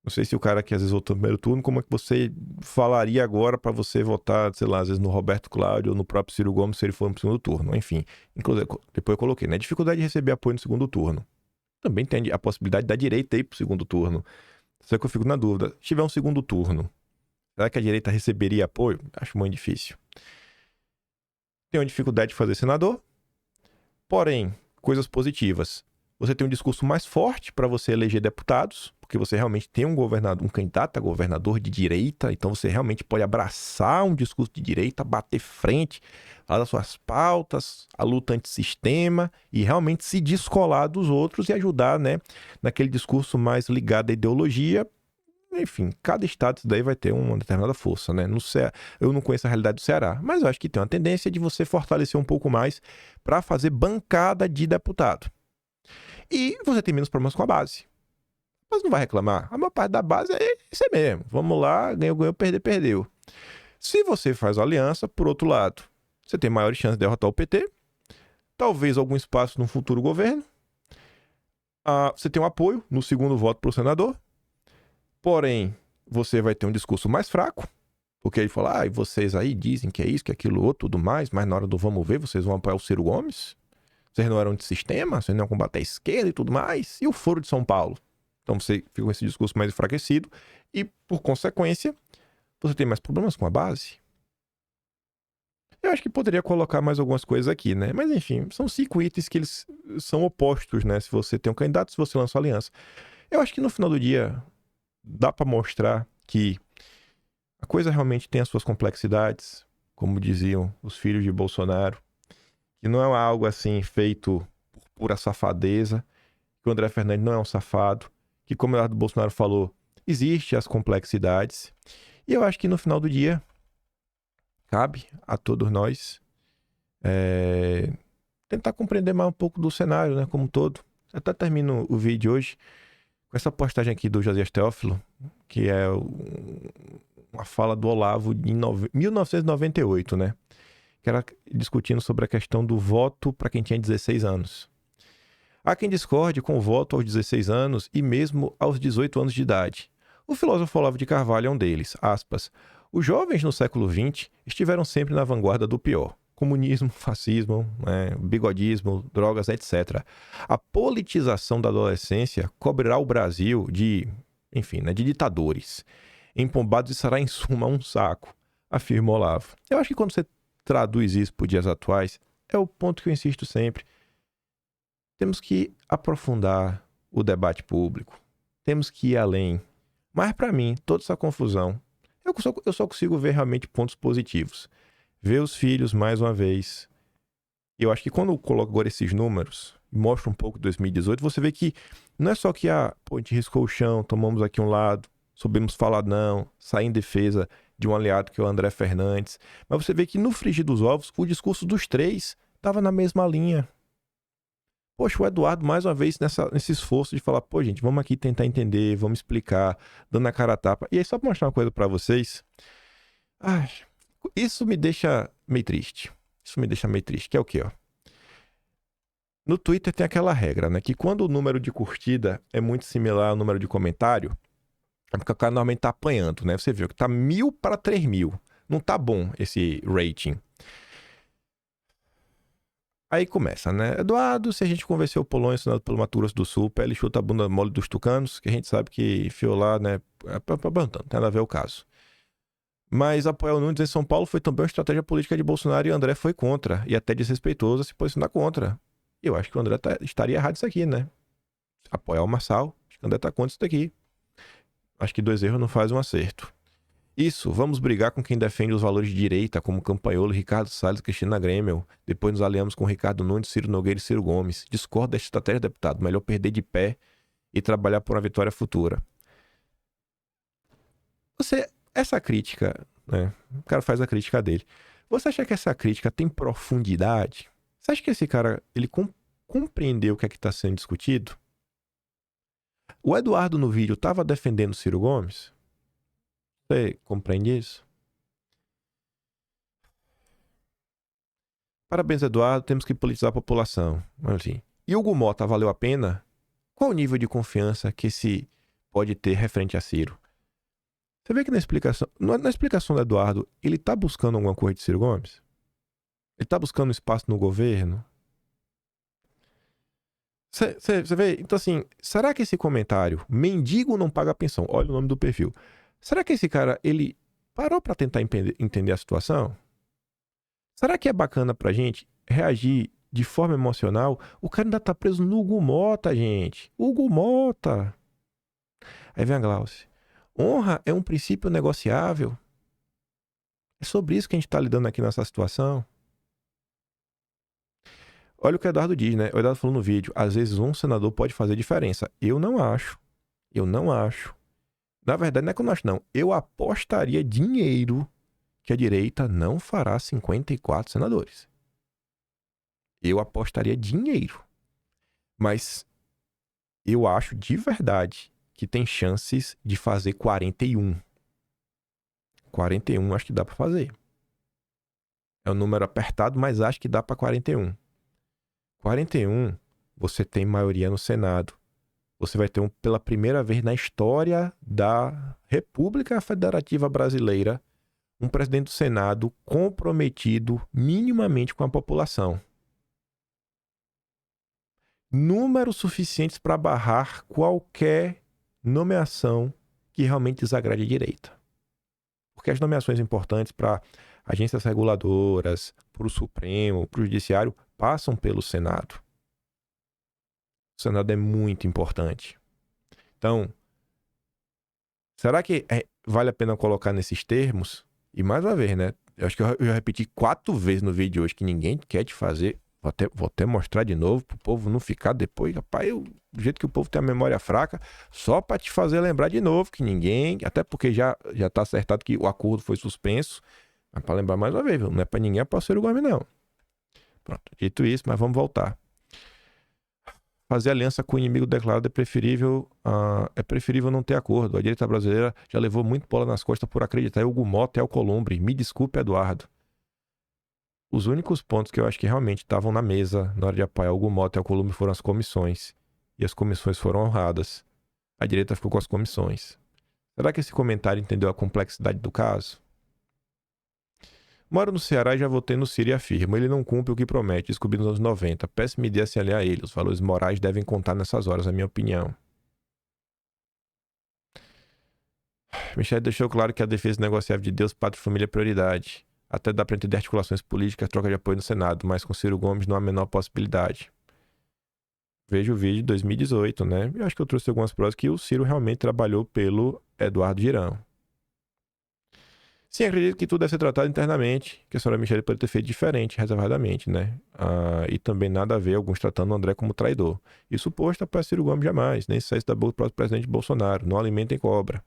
Não sei se o cara que às vezes votou no primeiro turno, como é que você falaria agora para você votar, sei lá, às vezes no Roberto Cláudio ou no próprio Ciro Gomes se ele for no segundo turno. Enfim, inclusive, depois eu coloquei, né? Dificuldade de receber apoio no segundo turno. Também tem a possibilidade da direita ir pro segundo turno. Só que eu fico na dúvida. Se tiver um segundo turno, será que a direita receberia apoio? Acho muito difícil. Tenho dificuldade de fazer senador. Porém, coisas positivas. Você tem um discurso mais forte para você eleger deputados, porque você realmente tem um governador, um candidato a governador de direita, então você realmente pode abraçar um discurso de direita, bater frente, falar das suas pautas, a luta antissistema e realmente se descolar dos outros e ajudar, né, naquele discurso mais ligado à ideologia. Enfim, cada estado isso daí vai ter uma determinada força, né? No Ceará, eu não conheço a realidade do Ceará, mas eu acho que tem uma tendência de você fortalecer um pouco mais para fazer bancada de deputado. E você tem menos problemas com a base. Mas não vai reclamar. A maior parte da base é isso aí mesmo. Vamos lá, ganhou, ganhou, perdeu, perdeu. Se você faz aliança, por outro lado, você tem maiores chances de derrotar o PT, talvez algum espaço no futuro governo. Você tem um apoio no segundo voto para o senador. Porém, você vai ter um discurso mais fraco, porque ele fala, e vocês aí dizem que é isso, que é aquilo outro, tudo mais, mas na hora do vamos ver, vocês vão apoiar o Ciro Gomes? Vocês não eram de sistema, vocês não iam combater a esquerda e tudo mais? E o Foro de São Paulo? Então você fica com esse discurso mais enfraquecido e, por consequência, você tem mais problemas com a base. Eu acho que poderia colocar mais algumas coisas aqui, né? Mas enfim, são 5 itens que eles são opostos, né? Se você tem um candidato, se você lança uma aliança. Eu acho que no final do dia dá para mostrar que a coisa realmente tem as suas complexidades, como diziam os filhos de Bolsonaro, que não é algo assim feito por pura safadeza, que o André Fernandes não é um safado, que como o Eduardo Bolsonaro falou, existem as complexidades. E eu acho que no final do dia, cabe a todos nós tentar compreender mais um pouco do cenário, né, como um todo. Eu até termino o vídeo hoje com essa postagem aqui do Josias Teófilo, que é uma fala do Olavo de 1998, né? Que era discutindo sobre a questão do voto para quem tinha 16 anos. Há quem discorde com o voto aos 16 anos e mesmo aos 18 anos de idade. O filósofo Olavo de Carvalho é um deles, aspas. Os jovens no século XX estiveram sempre na vanguarda do pior. Comunismo, fascismo, bigodismo, drogas, etc. A politização da adolescência cobrirá o Brasil de ditadores. Empombados e será em suma um saco, afirma Olavo. Eu acho que quando você traduz isso para os dias atuais, é o ponto que eu insisto sempre. Temos que aprofundar o debate público. Temos que ir além. Mas para mim, toda essa confusão, eu só consigo ver realmente pontos positivos. Ver os filhos mais uma vez. Eu acho que quando eu coloco agora esses números, mostra um pouco de 2018, você vê que não é só que a gente riscou o chão, tomamos aqui um lado, soubemos falar não, sair em defesa de um aliado que é o André Fernandes. Mas você vê que no frigir dos ovos, o discurso dos três estava na mesma linha. Poxa, o Eduardo, mais uma vez, nesse esforço de falar, gente, vamos aqui tentar entender, vamos explicar, dando a cara a tapa. E aí, só pra mostrar uma coisa pra vocês. Isso me deixa meio triste. Que é o quê, ó? No Twitter tem aquela regra, né? Que quando o número de curtida é muito similar ao número de comentário, é porque o cara normalmente tá apanhando, né? Você viu que tá 1.000 para 3.000. Não tá bom esse rating. Aí começa, né? Eduardo, se a gente convenceu o Polônia assinado pelo Mato Grosso do Sul, pele chuta a bunda mole dos tucanos, que a gente sabe que enfiou lá, né? Não tem nada a ver o caso. Mas apoiar o Nunes em São Paulo foi também uma estratégia política de Bolsonaro e o André foi contra. E até desrespeitoso a se posicionar contra. E eu acho que o André estaria errado isso aqui, né? Apoiar o Marçal. Acho que o André tá contra isso daqui. Acho que 2 erros não fazem um acerto. Isso, vamos brigar com quem defende os valores de direita, como Campagnolo, Ricardo Salles e Cristina Grêmio. Depois nos aliamos com Ricardo Nunes, Ciro Nogueira e Ciro Gomes. Discordo desta estratégia, deputado. Melhor perder de pé e trabalhar por uma vitória futura. Essa crítica, né? O cara faz a crítica dele. Você acha que essa crítica tem profundidade? Você acha que esse cara, ele compreendeu o que é que está sendo discutido? O Eduardo no vídeo estava defendendo Ciro Gomes? Você compreende isso? Parabéns, Eduardo. Temos que politizar a população. Assim. E o Hugo Mota valeu a pena? Qual o nível de confiança que esse pode ter referente a Ciro? Você vê que na explicação do Eduardo, ele está buscando alguma coisa de Ciro Gomes? Ele está buscando espaço no governo? Você vê? Então, assim, será que esse comentário, mendigo não paga pensão, olha o nome do perfil, será que esse cara, ele parou pra tentar entender a situação? Será que é bacana pra gente reagir de forma emocional? O cara ainda tá preso no Hugo Mota, gente. Hugo Mota. Aí vem a Glauce. Honra é um princípio negociável. É sobre isso que a gente tá lidando aqui nessa situação. Olha o que o Eduardo diz, né? O Eduardo falou no vídeo. Às vezes um senador pode fazer diferença. Eu não acho. Eu não acho. Na verdade, não é que eu não acho, não. Eu apostaria dinheiro que a direita não fará 54 senadores. Eu apostaria dinheiro. Mas eu acho de verdade que tem chances de fazer 41. 41 acho que dá pra fazer. É um número apertado, mas acho que dá pra 41. 41, você tem maioria no Senado. Você vai ter pela primeira vez na história da República Federativa Brasileira um presidente do Senado comprometido minimamente com a população. Números suficientes para barrar qualquer nomeação que realmente desagrade a direita. Porque as nomeações importantes para agências reguladoras, para o Supremo, para o Judiciário, passam pelo Senado. O Senado é muito importante. Então, será que vale a pena colocar nesses termos? E mais uma vez, né? Eu acho que eu já repeti 4 vezes no vídeo de hoje que ninguém quer te fazer. Vou até mostrar de novo pro povo não ficar depois. Rapaz, do jeito que o povo tem a memória fraca, só para te fazer lembrar de novo que ninguém... Até porque já tá acertado que o acordo foi suspenso. Mas para lembrar mais uma vez, viu? Não é para ninguém, é para o Ciro Gomes, não. Pronto, dito isso, mas vamos voltar. Fazer aliança com o inimigo declarado é preferível não ter acordo. A direita brasileira já levou muito bola nas costas por acreditar em Hugo Mota e Alcolumbre. Me desculpe, Eduardo. Os únicos pontos que eu acho que realmente estavam na mesa na hora de apoiar Hugo Mota e Alcolumbre foram as comissões. E as comissões foram honradas. A direita ficou com as comissões. Será que esse comentário entendeu a complexidade do caso? Moro no Ceará e já votei no Ciro e afirmo. Ele não cumpre o que promete, descobri nos anos 90. Péssima ideia se aliar a ele. Os valores morais devem contar nessas horas, na minha opinião. Michel deixou claro que a defesa negociável de Deus, Pátria e Família é prioridade. Até dá para entender articulações políticas, troca de apoio no Senado, mas com Ciro Gomes não há a menor possibilidade. Veja o vídeo de 2018, né? Eu acho que eu trouxe algumas provas que o Ciro realmente trabalhou pelo Eduardo Girão. Sim, acredito que tudo deve ser tratado internamente, que a senhora Michele pode ter feito diferente, reservadamente, né? E também nada a ver alguns tratando o André como traidor. Isso posto para Ciro Gomes jamais, nem saísse da boca do próprio presidente Bolsonaro. Não alimentem cobra.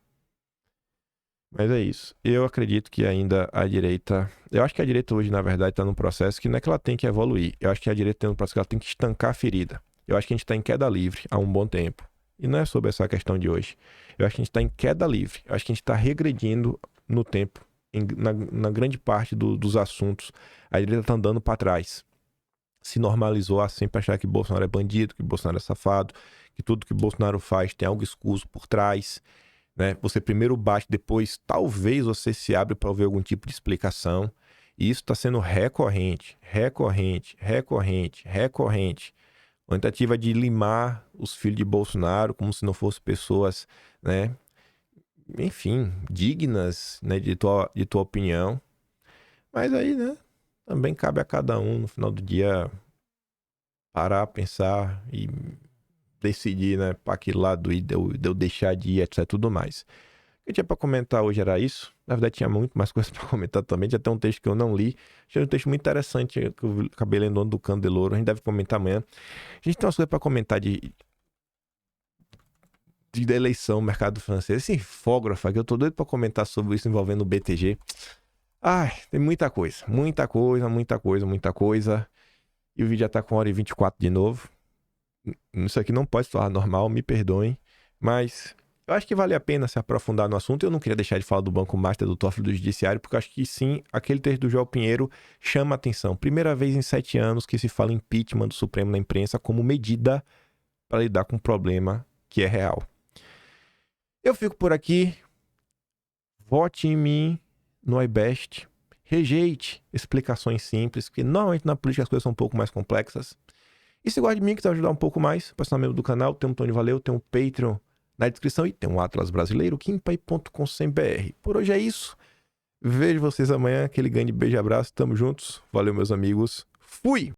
Mas é isso. Eu acredito que ainda a direita... Eu acho que a direita hoje, na verdade, está num processo que não é que ela tem que evoluir. Eu acho que a direita tem um processo que ela tem que estancar a ferida. Eu acho que a gente está em queda livre há um bom tempo. E não é sobre essa questão de hoje. Eu acho que a gente está em queda livre. Eu acho que a gente está regredindo no tempo. Na grande parte dos assuntos, a direita está andando para trás. Se normalizou a sempre achar que Bolsonaro é bandido, que Bolsonaro é safado, que tudo que Bolsonaro faz tem algo escuso por trás, né? Você primeiro bate, depois talvez você se abre para ouvir algum tipo de explicação. E isso está sendo recorrente. Uma tentativa de limar os filhos de Bolsonaro como se não fossem pessoas, né? Enfim, dignas, né, de tua opinião. Mas aí, né, também cabe a cada um, no final do dia, parar, pensar e decidir, né, para que lado de eu deixar de ir, etc, tudo mais. O que eu tinha para comentar hoje era isso. Na verdade, tinha muito mais coisas para comentar também. Tinha até um texto que eu não li. Tinha um texto muito interessante que eu acabei lendo do Candeloro. A gente deve comentar amanhã. A gente tem umas coisas para comentar da eleição, mercado francês, esse infógrafo que eu tô doido pra comentar sobre isso envolvendo o BTG. Ai, tem muita coisa. E o vídeo já tá com 1h24 de novo. Isso aqui não pode soar normal, me perdoem. Mas eu acho que vale a pena se aprofundar no assunto. Eu não queria deixar de falar do Banco Master, do TOEFL, do Judiciário, porque eu acho que sim, aquele texto do João Pinheiro chama atenção. Primeira vez em 7 anos que se fala impeachment do Supremo na imprensa como medida para lidar com um problema que é real. Eu fico por aqui. Vote em mim no iBest. Rejeite explicações simples, porque normalmente na política as coisas são um pouco mais complexas. E se gosta de mim, quiser ajudar um pouco mais, para ser membro do canal, tem um Tony Valeu, tem um Patreon na descrição e tem um Atlas Brasileiro, kimpai.com.br. Por hoje é isso. Vejo vocês amanhã. Aquele grande beijo e abraço. Tamo juntos. Valeu, meus amigos. Fui!